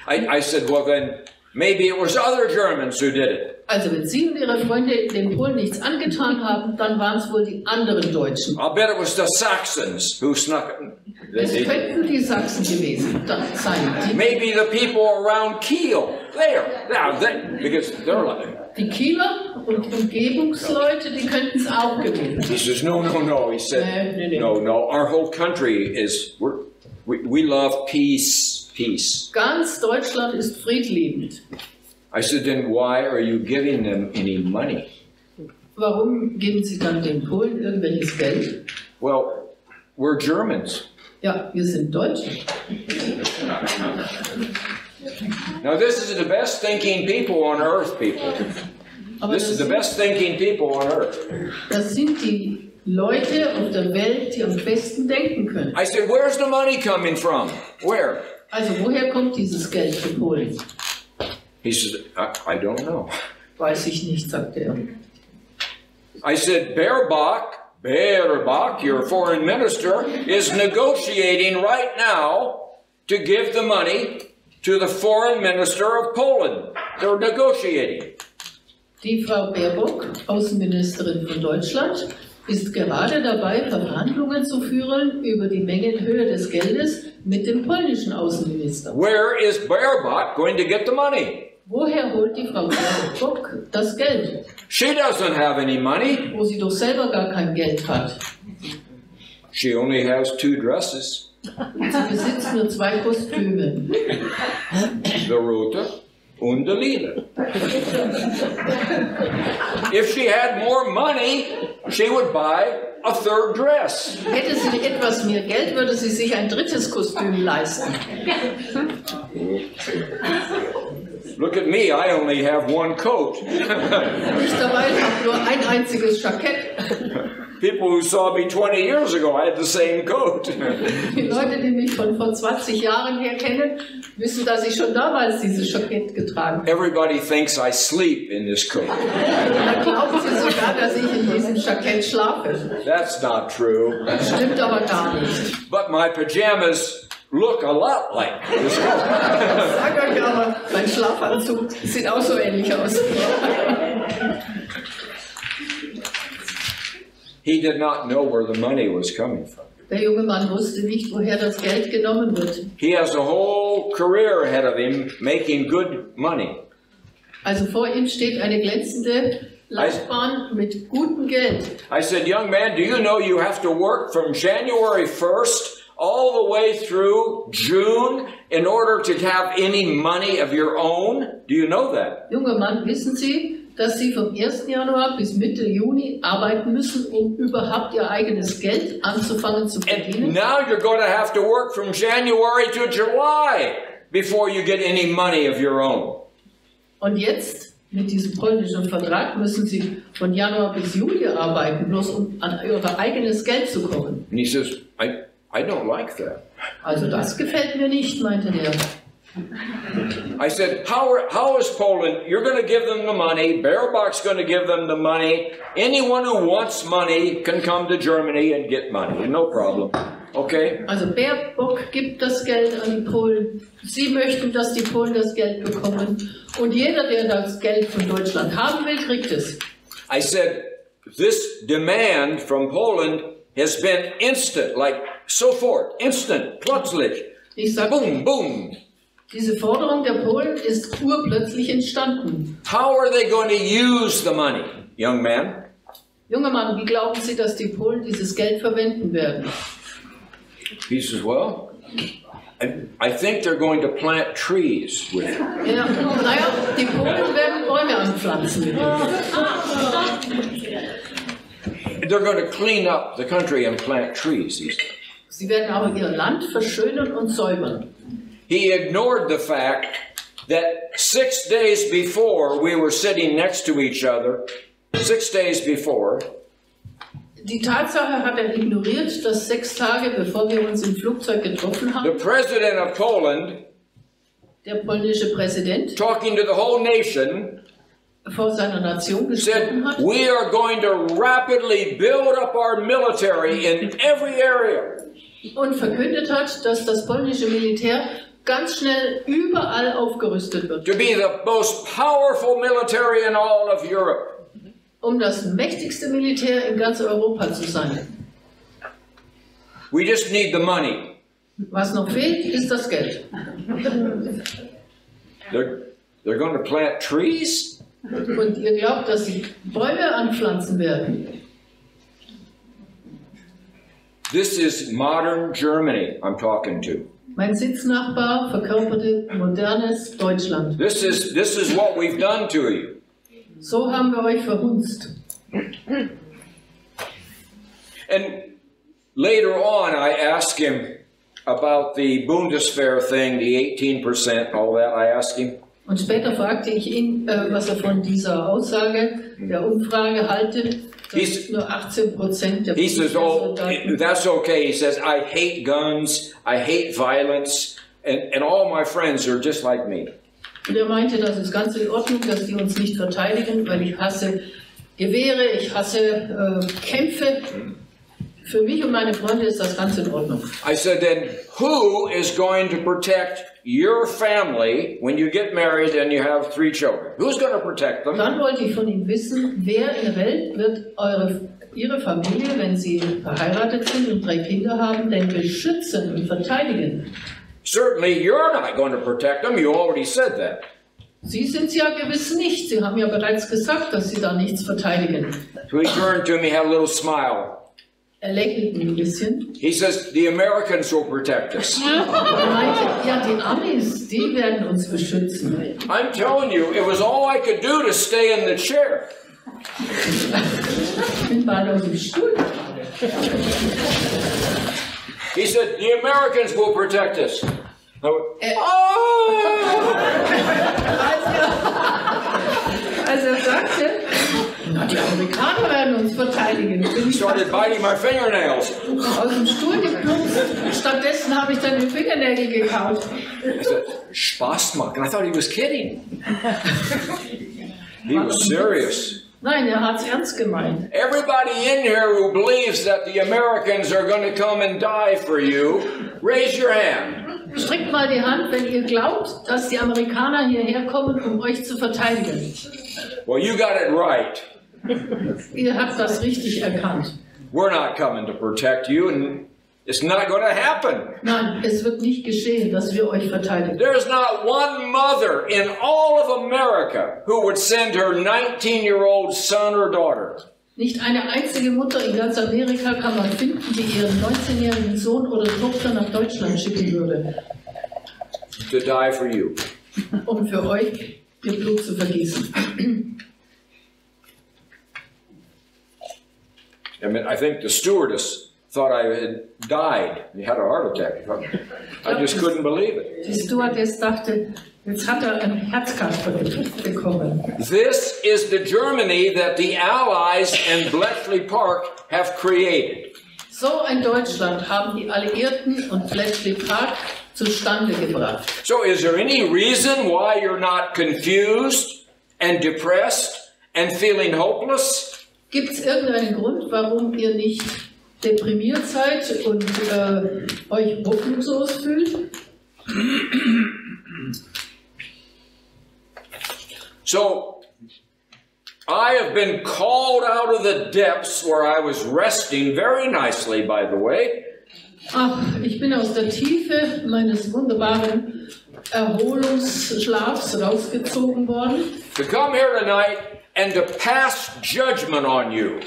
I said, well then, maybe it was other Germans who did it. Also wenn Sie und Ihre Freunde den Polen nichts angetan haben, dann waren es wohl die anderen Deutschen. I'll bet it was the Saxons who snuck it. Es könnten die Sachsen gewesen sein. Maybe the people around Kiel. Because they're like. Die Kieler und Umgebungsleute, die könnten es auch gewesen. He says, no. He said, Nee. no. Our whole country is, we love peace. Ganz Deutschland ist friedliebend. I said, then why are you giving them any money? Warum geben Sie dann den Polen irgendwelches Geld? Well, we're Germans. Ja, wir sind Deutsche. Now this is the best thinking people on earth, people. Aber This is the best thinking people on earth. das sind die Leute auf der Welt, die am besten denken können. I said, where's the money coming from? Where? Also woher kommt dieses Geld für Polen? He said, I don't know. Weiß ich nicht, sagte er. I said, Baerbock, your foreign minister, is negotiating right now to give the money to the foreign minister of Poland. They're negotiating. Die Frau Baerbock, Außenministerin von Deutschland, ist gerade dabei, Verhandlungen zu führen über die Mengenhöhe des Geldes mit dem polnischen Außenminister. Where is Baerbock going to get the money? Woher holt die Frau Baerbock das Geld? She doesn't have any money. Wo sie doch selber gar kein Geld hat. She only has 2 dresses. Sie besitzt nur 2 Kostüme. The rote und the lila. If she had more money, she would buy a 3rd dress. Hätte sie etwas mehr Geld, würde sie sich ein 3. Kostüm leisten. Look at me, I only have 1 coat. Ich dabei habe nur ein einziges Jackett. People who saw me 20 years ago, I had the same coat. Die Leute, die mich von vor 20 Jahren her kennen, wissen, dass ich schon damals dieses Jackett getragen habe. Everybody thinks I sleep in this coat. Da glauben sie sogar, dass ich in diesem Jackett schlafe. That's not true. Stimmt aber gar nicht. But my pajamas look a lot like this coat. Ich sage euch aber, mein Schlafanzug sieht auch so ähnlich aus. He did not know where the money was coming from. Der junge Mann wusste nicht, woher das Geld genommen wird. He has a whole career ahead of him making good money. Also vor ihm steht eine glänzende Laufbahn mit gutem Geld. I said, young man, do you know you have to work from January 1st all the way through June in order to have any money of your own? Do you know that? Junger Mann, wissen Sie, dass Sie vom 1. Januar bis Mitte Juni arbeiten müssen, um überhaupt Ihr eigenes Geld anzufangen zu verdienen? And now you're going to have to work from January to July before you get any money of your own. Und jetzt, mit diesem polnischen Vertrag, müssen Sie von Januar bis Juli arbeiten, bloß um an Ihr eigenes Geld zu kommen. And he says, I don't like that. Also das gefällt mir nicht, meinte der. I said, how is Poland? You're going to give them the money. Baerbock's going to give them the money. Anyone who wants money can come to Germany and get money. No problem. Okay? Also Baerbock gibt das Geld an die Polen. Sie möchten, dass die Polen das Geld bekommen. Und jeder, der das Geld von Deutschland haben will, kriegt es. I said, this demand from Poland has been instant, like sofort, instant, plötzlich. Ich sag, Boom, boom. diese Forderung der Polen ist urplötzlich entstanden. How are they going to use the money, young man? Junger Mann, wie glauben Sie, dass die Polen dieses Geld verwenden werden? He says, well, I think they're going to plant trees with it. Ja, naja, die Polen werden Bäume anpflanzen. They're going to clean up the country and plant trees, he said. Sie werden aber ihr Land verschönern und säubern. He ignored the fact that 6 days before we were sitting next to each other, 6 days before, Die Tatsache hat er ignoriert, dass 6 Tage bevor wir uns im Flugzeug getroffen the haben, president of Poland, der polnische Präsident talking to the whole nation, vor seiner Nation said, gesprochen hat. we are going to rapidly build up our military in every area. Und verkündet hat, dass das polnische Militär ganz schnell überall aufgerüstet wird, To be the most powerful military in all of Europe. um das mächtigste Militär in ganz Europa zu sein. We just need the money. Was noch fehlt, ist das Geld. They're going to plant trees? Und ihr glaubt, dass sie Bäume anpflanzen werden? This is modern Germany I'm talking to. Mein Sitznachbar verkörperte modernes Deutschland. This is what we've done to you. So haben wir euch verhunzt. And later on, I asked him about the Bundeswehr thing, the 18%, all that. I asked him. Und später fragte ich ihn, was er von dieser Aussage der Umfrage halte, dass nur 18% der He says, oh, Bundeswehrsoldaten. that's okay. He says, I hate guns, I hate violence, and all my friends are just like me. Und er meinte, das ist ganz in Ordnung, dass die uns nicht verteidigen, weil ich hasse Gewehre, ich hasse Kämpfe. Für mich und meine Freunde ist das ganz in Ordnung. I said, then who is going to protect your family when you get married and you have 3 children? Who's going to protect them? Dann wollte ich von ihm wissen, wer in der Welt wird Ihre Familie, wenn Sie verheiratet sind und 3 Kinder haben, denn beschützen und verteidigen? Certainly you're not going to protect them. You already said that. Sie sind es ja gewiss nicht. Sie haben ja bereits gesagt, dass Sie da nichts verteidigen. So he turned to me, had a little smile. Er lächelte ein bisschen. He says, the Americans will protect us. Er meinte, ja, die Amis, die werden uns beschützen. I'm telling you, it was all I could do to stay in the chair. Ich bin bald aus dem Stuhl. He said, the Americans will protect us. I went, Als er sagte, na, die Amerikaner werden uns verteidigen, bin ich started biting my fingernails. aus dem Stuhl geplumpst. Stattdessen habe ich dann die Fingernägel gekaut. I said, Spaß machen. I thought he was kidding. He was serious. Nein, er hat es ernst gemeint. Everybody in here who believes that the Americans are going to come and die for you, raise your hand. Streckt mal die Hand, wenn ihr glaubt, dass die Amerikaner hierher kommen, um euch zu verteidigen. Well, you got it right. Ihr habt das richtig erkannt. We're not coming to protect you, and it's not going to happen. Nein, es wird nicht geschehen, dass wir euch verteidigen. There's not one mother in all of America who would send her 19-year-old son or daughter. Nicht eine einzige Mutter in ganz Amerika kann man finden, die ihren 19-jährigen Sohn oder Tochter nach Deutschland schicken würde. to die for you. Um für euch ihr Blut zu vergießen. I think the stewardess thought I had died. He had a heart attack. I just couldn't believe it. Die Stewardess dachte, jetzt hat er einen Herzkampf bekommen. This is the Germany that the Allies and Bletchley Park have created. So ein Deutschland haben die Alliierten und Bletchley Park zustande gebracht. So is there any reason why you're not confused and depressed and feeling hopeless? Gibt es irgendeinen Grund, warum ihr nicht deprimiert seid und euch hoffnungslos fühlt? So, I have been called out of the depths where I was resting very nicely, by the way. Ach, ich bin aus der Tiefe meines wunderbaren Erholungsschlafs rausgezogen worden. To come here tonight and to pass judgment on you.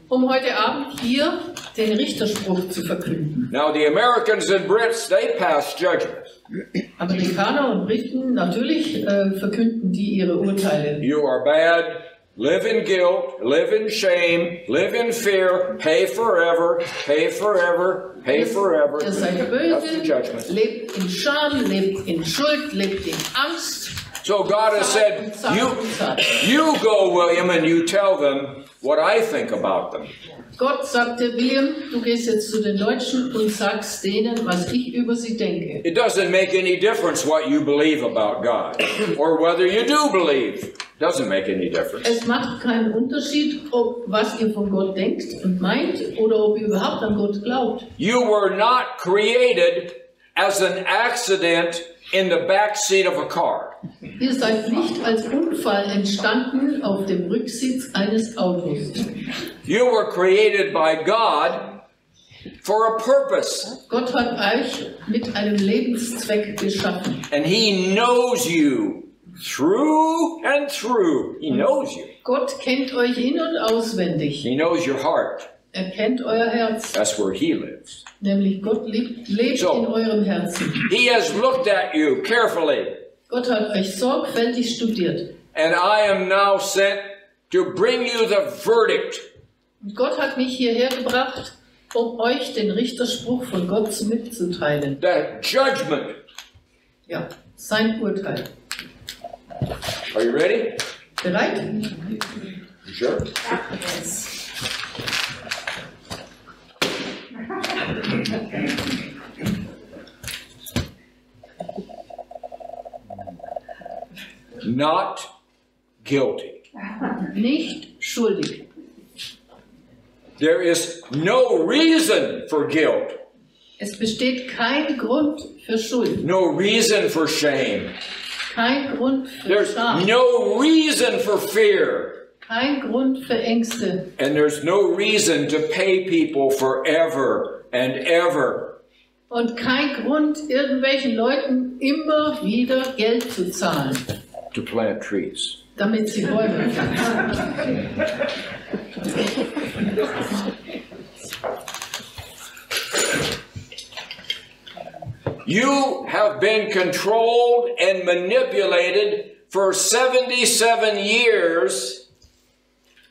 Um heute Abend hier den Richterspruch zu verkünden. Now the Americans and Brits, they pass judgment. Amerikaner und Briten, natürlich verkünden die ihre Urteile. You are bad, live in guilt, live in shame, live in fear, pay forever, pay forever, pay forever. Ihr seid That's the böse, judgment. lebt in Scham, lebt in Schuld, lebt in Angst. So God has said, you go, William, and you tell them what I think about them. Gott sagte, William, du gehst jetzt zu den Deutschen und sagst denen, was ich über sie denke. It doesn't make any difference what you believe about God, or whether you do believe. Doesn't make any difference. Es macht keinen Unterschied, ob was ihr von Gott denkt und meint, oder ob ihr überhaupt an Gott glaubt. You were not created as an accident in the back seat of a car. Ihr seid nicht als Unfall entstanden auf dem Rücksitz eines Autos. You were created by God for a purpose. Gott hat euch mit einem Lebenszweck geschaffen. And He knows you through and through. He knows you. Gott kennt euch in- und auswendig. He knows your heart. Er kennt euer Herz. That's where He lives. Nämlich Gott lebt So, in eurem Herzen. He has looked at you carefully. Gott hat euch sorgfältig studiert. And I am now sent to bring you the verdict. Und Gott hat mich hierher gebracht, um euch den Richterspruch von Gott mitzuteilen. The judgment. Ja, sein Urteil. Are you ready? Bereit? You sure? Not guilty. Nicht schuldig. There is no reason for guilt. Es besteht kein Grund für Schuld. No reason for shame. Kein Grund für There's Scham. no reason for fear. Kein Grund für Ängste. And there's no reason to pay people forever and ever. Und kein Grund, irgendwelchen Leuten immer wieder Geld zu zahlen, To plant trees. damit sie Bäume pflanzen. You have been controlled and manipulated for 77 years.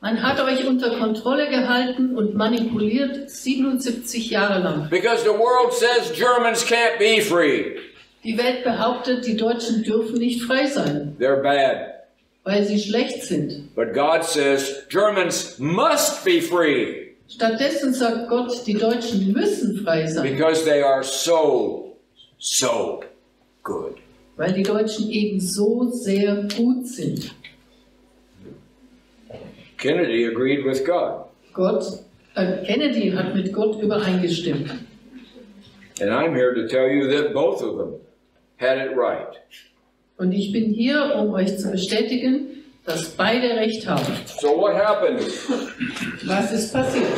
Man hat euch unter Kontrolle gehalten und manipuliert 77 Jahre lang. Because the world says Germans can't be free. Die Welt behauptet, die Deutschen dürfen nicht frei sein, They're bad. weil sie schlecht sind. But God says Germans must be free Stattdessen sagt Gott, die Deutschen müssen frei sein, because they are so good. weil die Deutschen eben so sehr gut sind. Kennedy agreed with God. Kennedy hat mit Gott übereingestimmt. And I'm here to tell you that both of them had it right. Und ich bin hier, um euch zu bestätigen, dass beide recht haben. So what happened? Was ist passiert?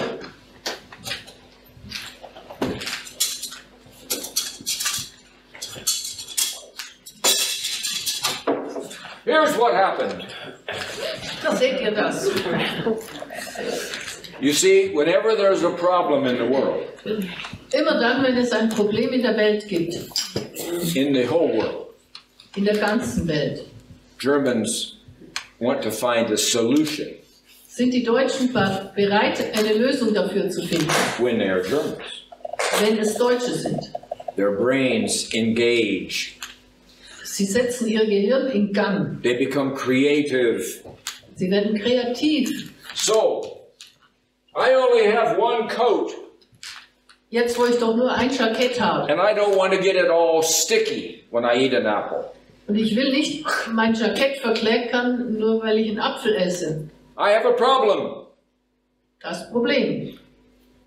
Here's what happened. Da seht ihr das. You see, whenever there's a problem in the world, Immer dann, wenn es ein Problem in der Welt gibt, in the whole world, in der ganzen Welt, Germans want to find a solution sind die Deutschen bereit, eine Lösung dafür zu finden, when they are Germans. wenn es Deutsche sind. Their brains engage. Sie setzen ihr Gehirn in Gang. They become creative. Sie werden kreativ. So, I only have one coat, Jetzt, wo ich doch nur ein Jackett habe and I don't want to get it all sticky when I eat an apple. und ich will nicht mein Jackett verkleckern, nur weil ich einen Apfel esse. I have a problem. Das Problem.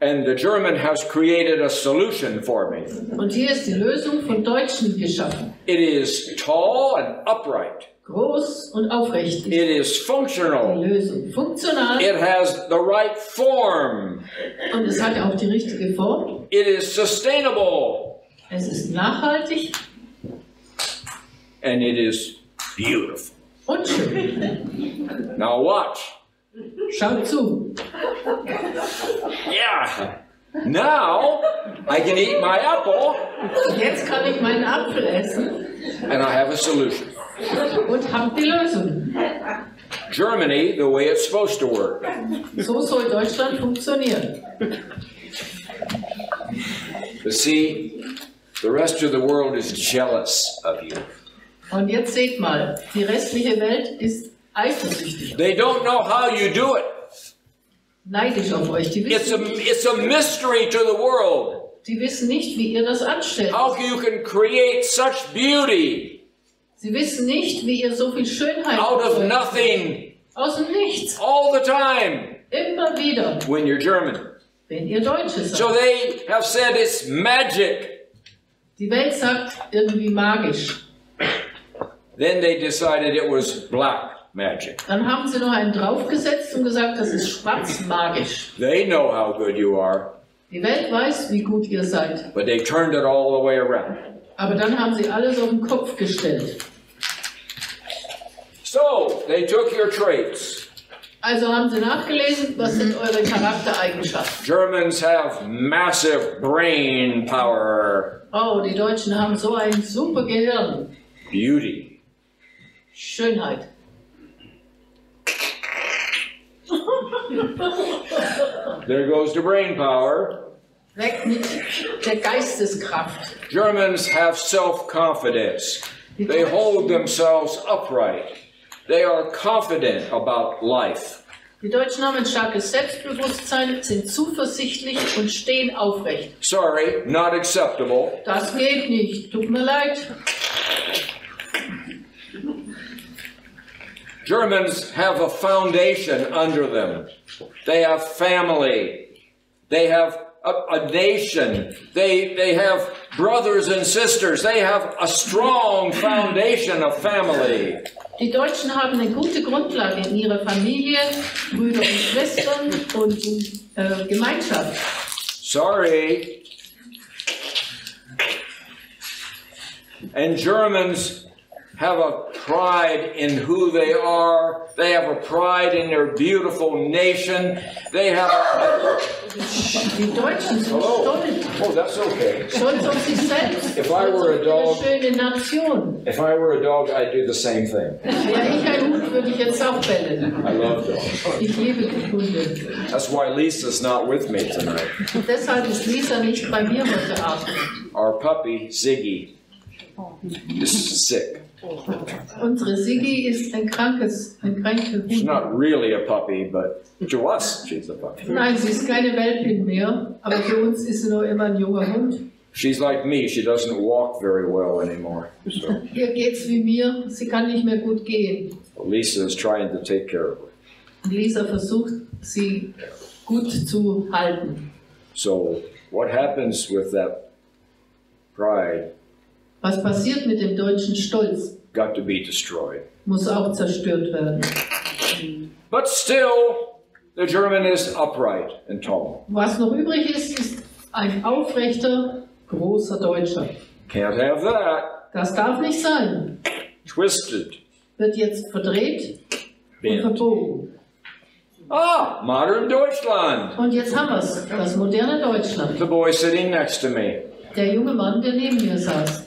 And the German has created a solution for me. Und hier ist die Lösung von Deutschen geschaffen. It is tall and upright. Groß und aufrecht. It is Die functional. Lösung funktional It has the right form. und es hat auch die richtige Form. It is sustainable. Es ist nachhaltig And it is beautiful. und schön. Now watch. Schaut zu. Yeah. Now I can eat my apple Jetzt kann ich meinen Apfel essen and I have a solution. und habe die Lösung. Germany, the way it's supposed to work. So soll Deutschland funktionieren. But see, the rest of the world is jealous of you. Und jetzt seht mal, die restliche Welt ist eifersüchtig. They don't know how you do it. Neidisch auf euch. Die It's a wissen, mystery to the world. die wissen nicht, wie ihr das anstellt. How you can create such beauty Sie wissen nicht, wie ihr so viel Schönheit out of erzeugt. nothing Aus dem Nichts. all the time Immer wieder, when you're German. wenn ihr Deutsche seid. So they have said it's magic. Die Welt sagt irgendwie magisch. Then they decided it was black magic. Dann haben sie noch einen draufgesetzt und gesagt, das ist schwarzmagisch. They know how good you are, Die Welt weiß, wie gut ihr seid. but they turned it all the way around. Aber dann haben sie alles auf den Kopf gestellt. So they took your traits. Also haben sie nachgelesen, was sind eure Charaktereigenschaften. Germans have massive brain power, Oh, die Deutschen haben so ein super Gehirn. beauty. Schönheit. There goes the brain power. Weg mit der Geisteskraft. Germans have self-confidence. They hold themselves upright. They are confident about life. Die Deutschen haben ein starkes Selbstbewusstsein, sind zuversichtlich und stehen aufrecht. Sorry, not acceptable. Das geht nicht, tut mir leid. Germans have a foundation under them. They have family. They have a nation. They have brothers and sisters. They have a strong foundation of family. Die Deutschen haben eine gute Grundlage in ihrer Familie, Brüder und Schwestern und Gemeinschaft. Sorry. And Germans have a pride in who they are. They have a pride in their beautiful nation. They have Die Deutschen sind stolz. Oh, that's okay. Stolz auf sich selbst. If I were a dog- Stolz auf ihre schöne Nation. If I were a dog, I'd do the same thing. Wäre ich ein Hund, würde ich jetzt auch bellen. I love dogs. Ich liebe die Hunde. That's why Lisa's not with me tonight. Und deshalb ist Lisa nicht bei mir heute Abend. Our puppy, Ziggy, is sick. Unsere Siggi ist ein kranke She's Hund. not really a puppy, but to us, she's a puppy. Nein, sie ist keine Welpin mehr, aber für uns ist sie noch immer ein junger Hund. She's like me. She doesn't walk very well anymore. So Ihr geht's wie mir, sie kann nicht mehr gut gehen. Lisa is trying to take care of her. Und Lisa versucht, sie gut zu halten. So what happens with that pride Was passiert mit dem deutschen Stolz, got to be destroyed. muss auch zerstört werden. But still, the German is upright and tall. Was noch übrig ist, ist ein aufrechter, großer Deutscher. Can't have that. Das darf nicht sein. Twisted, Wird jetzt verdreht und bent. verbogen. Ah, modern Deutschland. Und jetzt haben wir es, das moderne Deutschland. The boy sitting next to me. Der junge Mann, der neben mir saß.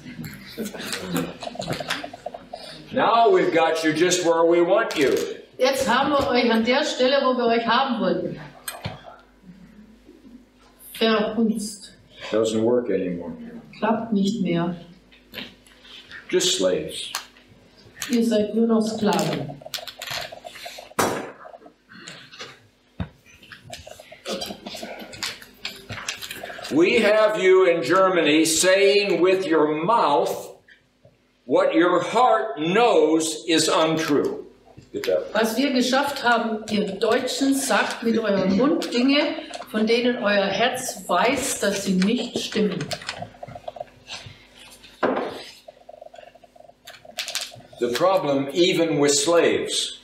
Now we've got you just where we want you. Jetzt haben wir euch an der Stelle, wo wir euch haben wollten. Verhunzt. Doesn't work anymore. Klappt nicht mehr. Just slaves. Ihr seid nur noch Sklaven. We have you in Germany saying with your mouth what your heart knows is untrue. Was wir geschafft haben, ihr Deutschen, sagt mit eurem Mund Dinge, von denen euer Herz weiß, dass sie nicht stimmen. The problem even with slaves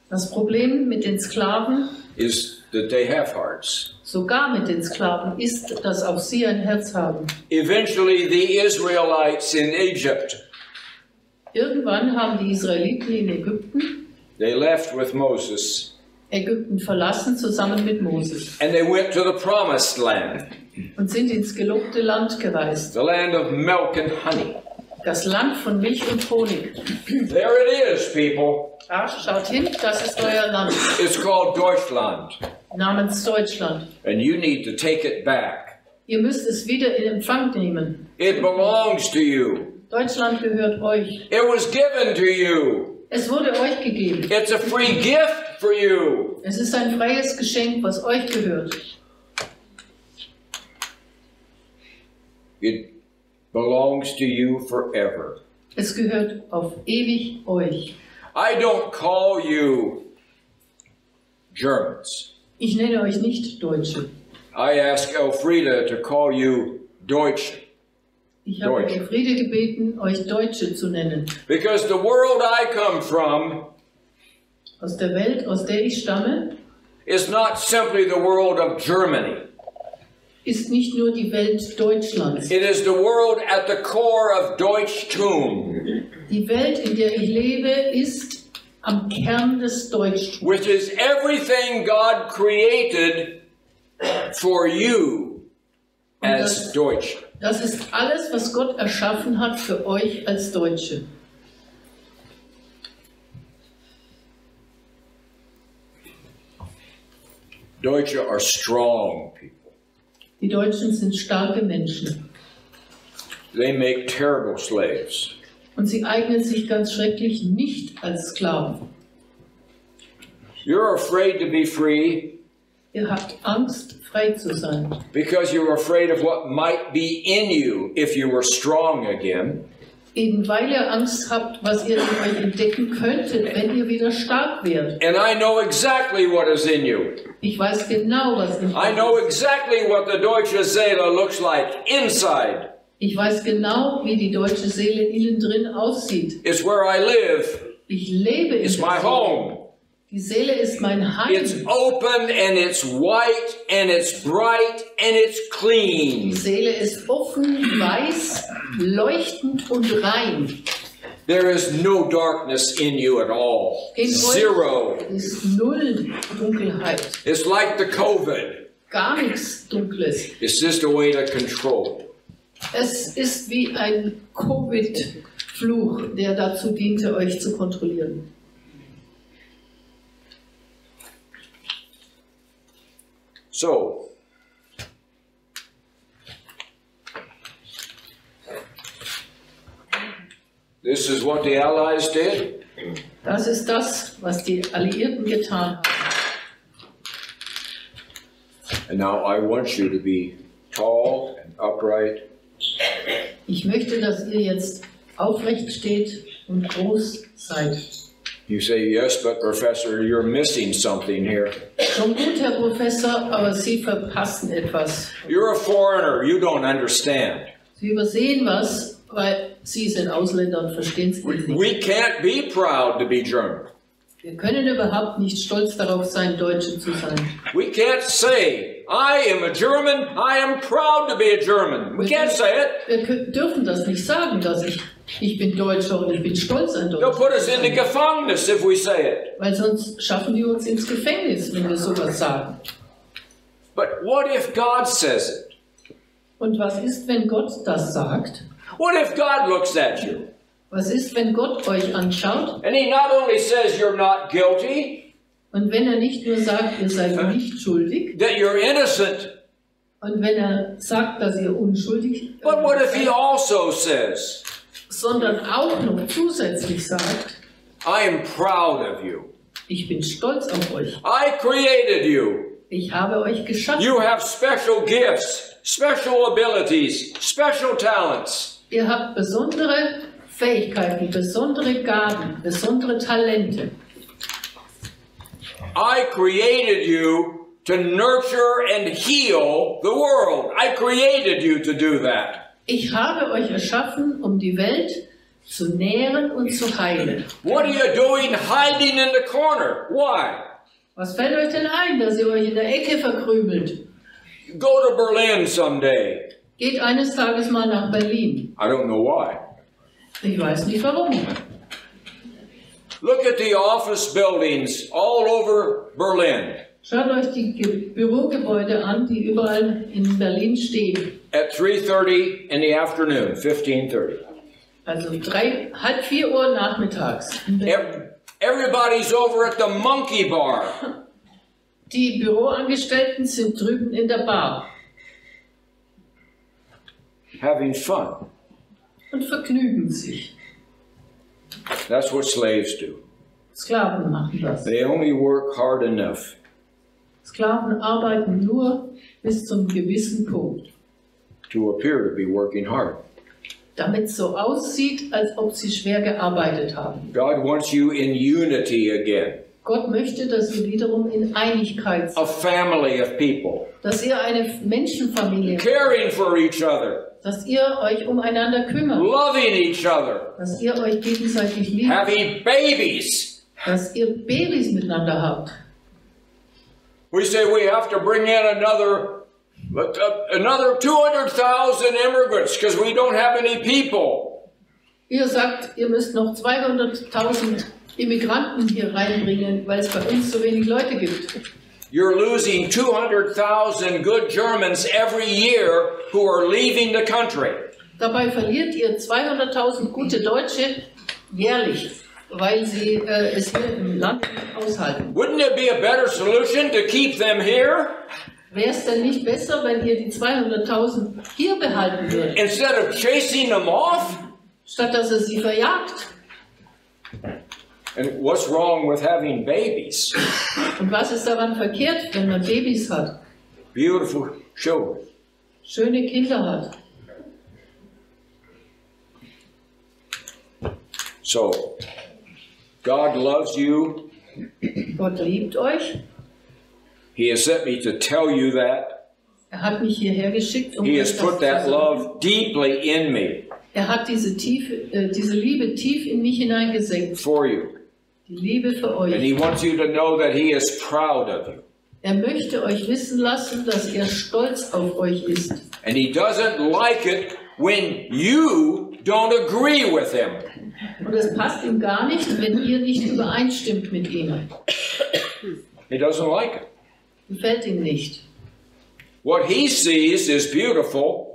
Das Problem mit den Sklaven, is that they have hearts. sogar mit den Sklaven, ist, dass auch sie ein Herz haben. Eventually the Israelites in Egypt, Irgendwann haben die Israeliten in Ägypten they left with Moses Ägypten verlassen, zusammen mit Moses, and they went to the promised land, und sind ins gelobte Land gereist. the land of milk and honey. Das Land von Milch und Honig. There it is, people. Ja, schaut hin, das ist euer Land, It's called Deutschland, namens Deutschland. and you need to take it back. Ihr müsst es wieder in Empfang nehmen. It belongs to you. Deutschland gehört euch. It was given to you. Es wurde euch gegeben. It's a free gift for you. Es ist ein freies Geschenk, was euch gehört. It belongs to you forever. Es gehört auf ewig euch. I don't call you Germans. Ich nenne euch nicht Deutsche. I ask Elfriede to call you Deutsche. Ich habe Deutsch. Elfriede gebeten, euch Deutsche zu nennen. Because the world I come from Aus der Welt, aus der ich stamme, is not simply the world of Germany. ist nicht nur die Welt Deutschlands. It is the world at the core of Deutschtum, Die Welt, in der ich lebe, ist am Kern des Deutschtums. which is everything God created for you as Deutsche. Das ist alles, was Gott erschaffen hat für euch als Deutsche. Deutsche are strong people. Die Deutschen sind starke Menschen. They make terrible slaves. Und sie eignen sich ganz schrecklich nicht als Sklaven. You're afraid to be free Ihr habt Angst, frei zu sein, because you're afraid of what might be in you if you were strong again. eben weil ihr Angst habt, was ihr in euch entdecken könntet, wenn ihr wieder stark werdet. And I know exactly what is in you. Ich weiß genau, was in I euch know ist. exactly what the deutsche Seele looks like inside. Ich weiß genau, wie die deutsche Seele innen drin aussieht. It's where I live. Ich lebe in It's der my Seele. home. Die Seele ist mein It's Heim. open and it's white and it's bright and it's Die clean. Seele ist offen, weiß, leuchtend und rein. There is no darkness in you at all. In Zero. euch ist null Dunkelheit. It's like the COVID. Gar nichts Dunkles. It's just a way to control. Es ist wie ein Covid-Fluch, der dazu diente, euch zu kontrollieren. So, this is what the Allies did. Das ist das, was die Alliierten getan haben. And now I want you to be tall and upright. Ich möchte, dass ihr jetzt aufrecht steht und groß seid. You say, yes, but Professor, you're missing something here. Schon gut, Herr Professor, aber Sie verpassen etwas. You're a foreigner, you don't understand. Sie übersehen was, weil Sie sind Ausländer und verstehen es nicht. We can't be proud to be German. Wir können überhaupt nicht stolz darauf sein, Deutsche zu sein. We can't say, I am a German, I am proud to be a German. We can't say it. Wir dürfen das nicht sagen, dass ich Ich bin Deutscher und ich bin stolz, ein They'll Deutscher put us zu into sein. Gefängnis if we say it. Weil sonst schaffen die uns ins Gefängnis, wenn wir sowas sagen. But what if God says it? Und was ist, wenn Gott das sagt? What if God looks at you Was ist, wenn Gott euch anschaut and He not only says you're not guilty, und wenn er nicht nur sagt, ihr seid nicht schuldig, that you're innocent, und wenn er sagt, dass ihr unschuldig but what if He also says, sondern auch noch zusätzlich sagt, I am proud of you. ich bin stolz auf euch. I created you. Ich habe euch geschaffen. You have special gifts, special abilities, special talents. Ihr habt besondere Fähigkeiten, besondere Gaben, besondere Talente. I created you to nurture and heal the world. I created you to do that. Ich habe euch erschaffen, um die Welt zu nähren und zu heilen. What are you doing hiding in the corner? Why? Was fällt euch denn ein, dass ihr euch in der Ecke verkrümelt? Go to Berlin someday. Geht eines Tages mal nach Berlin. I don't know why. Ich weiß nicht warum. Look at the office buildings all over Berlin. Schaut euch die Bürogebäude an, die überall in Berlin stehen. At 3:30 in the afternoon, 15:30. Also 3, halb 4 Uhr nachmittags. in Berlin. Everybody's over at the monkey bar. Die Büroangestellten sind drüben in der Bar Having fun. und vergnügen sich. That's what slaves do. Sklaven machen das. They only work hard enough Sklaven arbeiten nur bis zum gewissen Punkt, to appear to be working hard. damit es so aussieht, als ob sie schwer gearbeitet haben. God wants you in unity again. Gott möchte, dass ihr wiederum in Einigkeit seid, A family of people. dass ihr eine Menschenfamilie seid, Caring for each other. dass ihr euch umeinander kümmert, Loving each other. dass ihr euch gegenseitig liebt, Having babies. dass ihr Babys miteinander habt. We say we have to bring in another 200,000 immigrants because we don't have any people. Ihr sagt, ihr müsst noch 200.000 Immigranten hier reinbringen, weil es bei uns so wenig Leute gibt. You're losing 200,000 good Germans every year who are leaving the country. Dabei verliert ihr 200.000 gute Deutsche jährlich, weil sie es hier im Land nicht aushalten. Wouldn't it be a better solution to keep them here Wäre es denn nicht besser, wenn ihr die 200.000 hier behalten würdet, instead of chasing them off? statt dass ihr sie verjagt? And what's wrong with having babies? Und was ist daran verkehrt, wenn man Babys hat, Beautiful children. schöne Kinder hat? So, God loves you. Gott liebt euch. He has sent me to tell you that. Hat mich hierher geschickt, He euch has das put zu that sagen. love deeply in me Hat diese Liebe tief in mich hineingesenkt. for you. Die Liebe für And euch. He wants you to know that He is proud of you. Möchte euch wissen lassen, dass er stolz auf euch ist. And He doesn't like it when you don't agree with Him. Und es passt ihm gar nicht, wenn ihr nicht übereinstimmt mit ihm. He doesn't like it. Gefällt ihm nicht. What He sees is beautiful.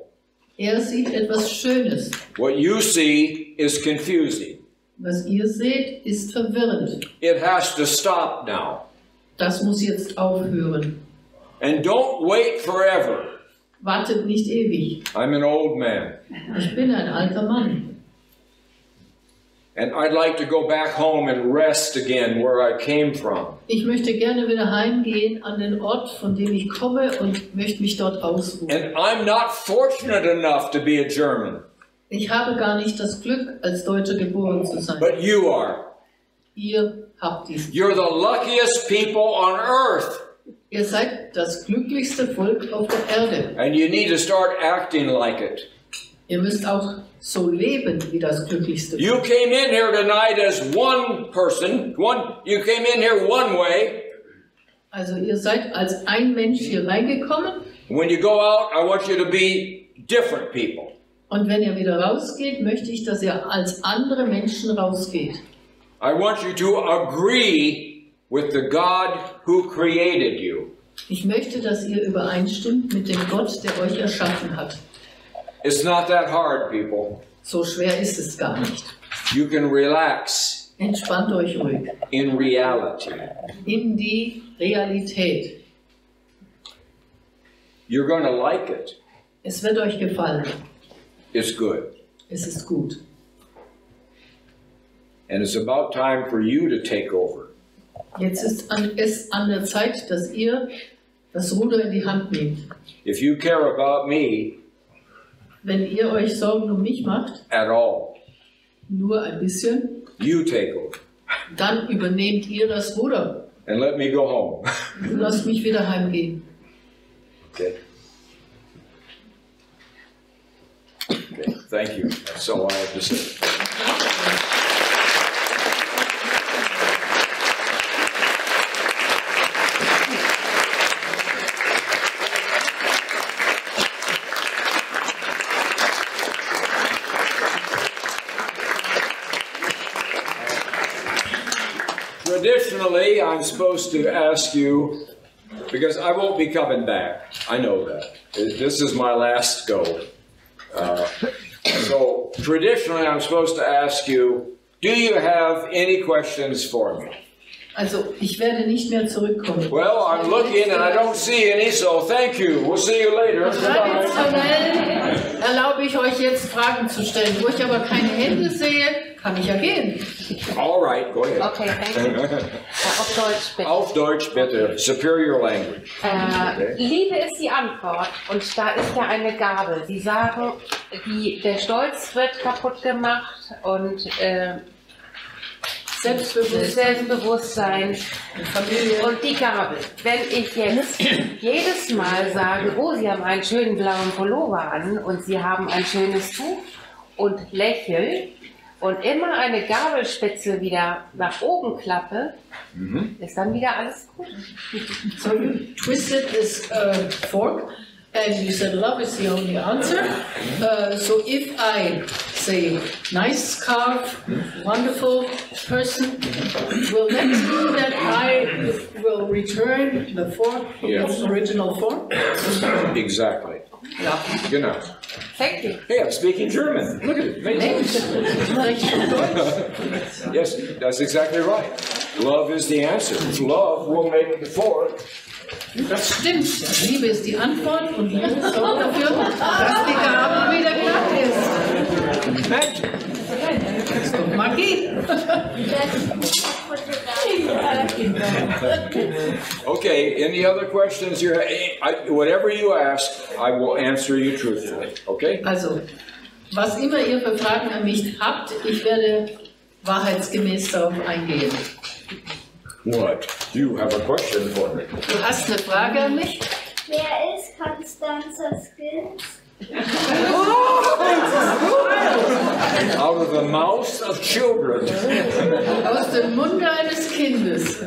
Er sieht etwas Schönes. What you see is confusing. Was ihr seht, ist verwirrend. It has to stop now. Das muss jetzt aufhören. And don't wait forever. Wartet nicht ewig. I'm an old man. Ich bin ein alter Mann. And I'd like to go back home and rest again where I came from. Ich möchte gerne wieder heimgehen an den Ort, von dem ich komme, und möchte mich dort ausruhen. And I'm not fortunate enough to be a German, Ich habe gar nicht das Glück, als Deutscher geboren zu sein. but you are. Ihr habt dies. You're the luckiest people on earth. Ihr seid das glücklichste Volk auf der Erde. And you need to start acting like it. Ihr müsst auch so leben wie das glücklichste You Volk. came in here tonight as one person. You came in here one way. Also ihr seid als ein Mensch hier reingekommen. When you go out, I want you to be different people. Und wenn ihr wieder rausgeht, möchte ich, dass ihr als andere Menschen rausgeht. I want you to agree with the God who created you. Ich möchte, dass ihr übereinstimmt mit dem Gott, der euch erschaffen hat. It's not that hard, people. So schwer ist es gar nicht. You can relax Entspannt euch ruhig. in reality. In die Realität. You're going to like it. Es wird euch gefallen. It's good. Es ist gut. And it's about time for you to take over. Jetzt ist es an der Zeit, dass ihr das Ruder in die Hand nehmt. If you care about me Wenn ihr euch Sorgen um mich macht, at all, nur ein bisschen, you take over. dann übernehmt ihr das Ruder. And let me go home. Und lasst mich wieder heimgehen. Okay. Okay. Thank you. That's all I have to say. Traditionally, I'm supposed to ask you, because I won't be coming back. I know that. This is my last go. So traditionally, I'm supposed to ask you, do you have any questions for me? Also, ich werde nicht mehr zurückkommen. Well, I'm looking and I don't see any, so thank you. We'll see you later. Traditionell erlaube ich euch jetzt Fragen zu stellen. Wo ich aber keine Hände sehe, kann ich ja gehen. All right, go ahead. Okay, danke. Auf Deutsch bitte. Auf Deutsch bitte, superior language. Liebe ist die Antwort und da ist ja eine Gabel. Sie sagen, der Stolz wird kaputt gemacht und Selbstbewusstsein, Familie und die Gabel. Wenn ich jetzt jedes Mal sage, oh, Sie haben einen schönen blauen Pullover an und Sie haben ein schönes Tuch und lächle und immer eine Gabelspitze wieder nach oben klappe, ist dann wieder alles gut. So you twisted this fork and you said love is the only answer. So if I say nice scarf, wonderful person, will that mean that I will return the fork in its original form? Exactly. Ja. Genau. Thank you. Hey, I'm speaking German. Look at it. Yes, that's exactly right. Love is the answer. Love will make the fork. Das stimmt. Liebe ist die Antwort und Liebe sorgt dafür, dass die Gabel wieder glatt ist. Magic. Das ist doch Magie. Okay, any other questions? Whatever you ask, I will answer you truthfully. Okay? Also, was immer ihr für Fragen an mich habt, ich werde wahrheitsgemäß darauf eingehen. What? You have a question for me? Du hast eine Frage an mich? Wer ist Constanza Skills? Out of the mouth of children. Aus dem Munde eines Kindes.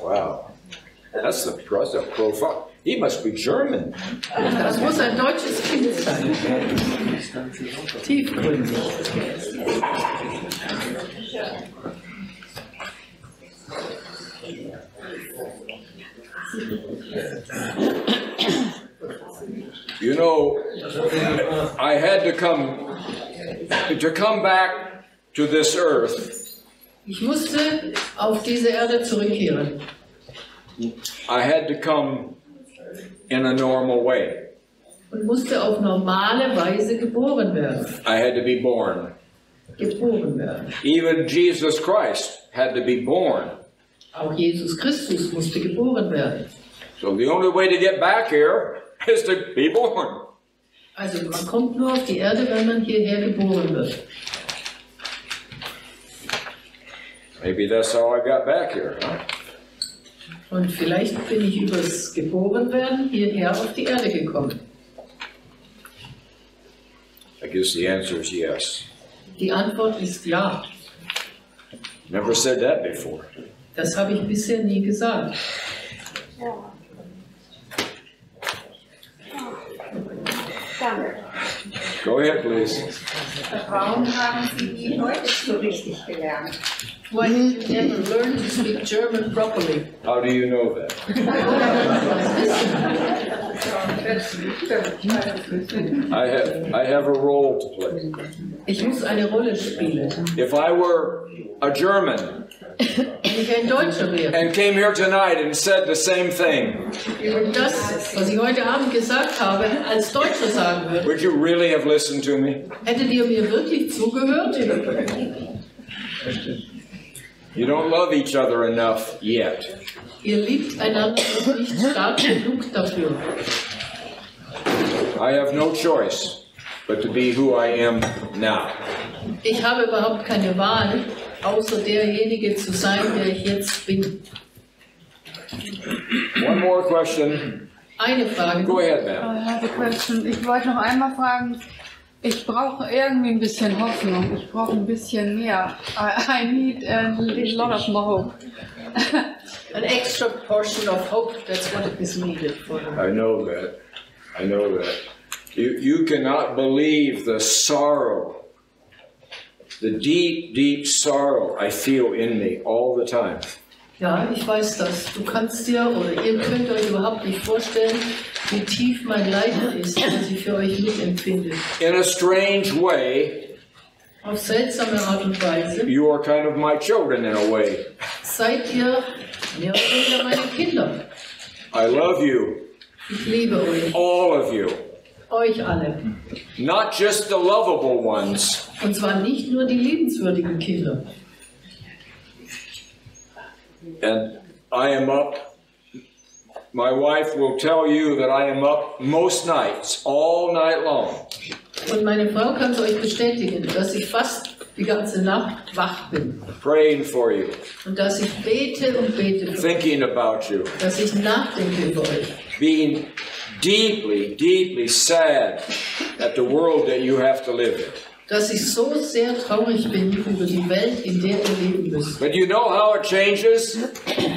Wow. That's a profound. He must be German. Das muss ein deutsches Kind sein. Tiefgründig. You know, I had to come back to this earth. Ich musste auf diese Erde zurückkehren. I had to come in a normal way. Und musste auf normale Weise geboren werden. I had to be born. Geboren werden. Even Jesus Christ had to be born. Auch Jesus Christus musste geboren werden. So the only way to get back here is to be born. Also man kommt nur auf die Erde, wenn man hierher geboren wird. Maybe that's how I got back here, huh? Und vielleicht bin ich übers Geborenwerden hierher auf die Erde gekommen. I guess the answer is yes. Die Antwort ist ja. Never said that before. Das habe ich bisher nie gesagt. Danke. Go ahead, please. Warum haben Sie nie Deutsch so richtig gelernt? Why did you never learn to speak German properly? How do you know that? I have a role to play. Ich muss eine Rolle spielen. If I were a German Wenn ich ein Deutscher wäre and came here tonight and said the same thing, und das, was ich heute Abend gesagt habe, als Deutscher sagen würde, would you really have listened to me? hättet ihr mir wirklich zugehört? You don't love each other enough yet. Ihr liebt einander noch nicht stark genug dafür. I have no choice but to be who I am now. Ich habe überhaupt keine Wahl, außer derjenige zu sein, der ich jetzt bin. One more question. Eine Frage. Go ahead, ma'am. I have a question. Ich wollte noch einmal fragen, ich brauche irgendwie ein bisschen Hoffnung, ich brauche ein bisschen mehr. I need a lot of more hope. An extra portion of hope, that's what is needed for them. I know that. I know that. You cannot believe the sorrow, the deep, deep sorrow I feel in me all the time. Ja, ich weiß das. Du kannst dir oder ihr könnt euch überhaupt nicht vorstellen, wie tief mein Leiden ist, das ich für euch mitempfinde. In a strange way, Auf seltsame Art und Weise you are kind of my children in a way. seid ihr mehr oder weniger meine Kinder. I love you, Ich liebe euch, all of you. euch alle. Not just the lovable ones, Und zwar nicht nur die liebenswürdigen Kinder. and I am up. My wife will tell you that I am up most nights, all night long. Und meine Frau kann es euch bestätigen, dass ich fast die ganze Nacht wach bin. Praying for you, Und dass ich bete und bete für euch. thinking about you, Dass ich nachdenke über euch. being deeply, deeply sad at the world that you have to live in. Dass ich so sehr traurig bin über die Welt, in der ihr leben müsst. But you know how it changes?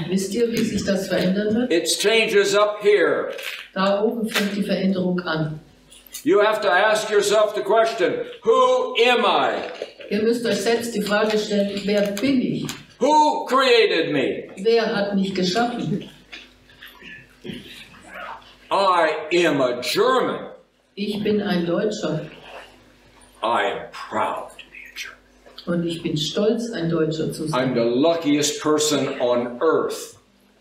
Wisst ihr, wie sich das verändern wird? It changes up here. Da oben fängt die Veränderung an. You have to ask yourself the question, who am I? Ihr müsst euch selbst die Frage stellen, wer bin ich? Who created me? Wer hat mich geschaffen? I am a German. Ich bin ein Deutscher I am proud to be a German. und ich bin stolz, ein Deutscher zu sein. I'm the luckiest person on earth.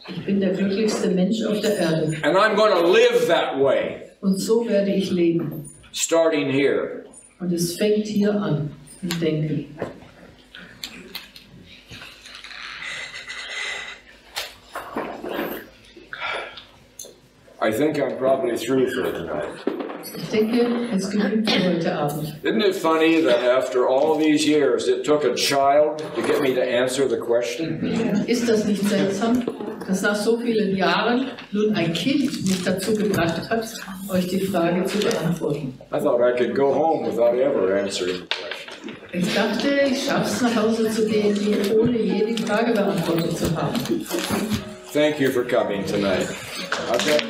Ich bin der glücklichste Mensch auf der Erde. And I'm going to live that way, Und so werde ich leben. starting here. Und es fängt hier an, im Denken. I think I'm probably through for tonight. Ich denke, es genügt für heute Abend. Isn't it funny that after all these years, it took a child to get me to answer the question? Ist das nicht seltsam, dass nach so vielen Jahren nun ein Kind mich dazu gebracht hat, euch die Frage zu beantworten? I thought I could go home without ever answering the question. Ich dachte, ich schaff's nach Hause zu gehen, ohne je die Frage beantwortet zu haben. Thank you for coming tonight. I've got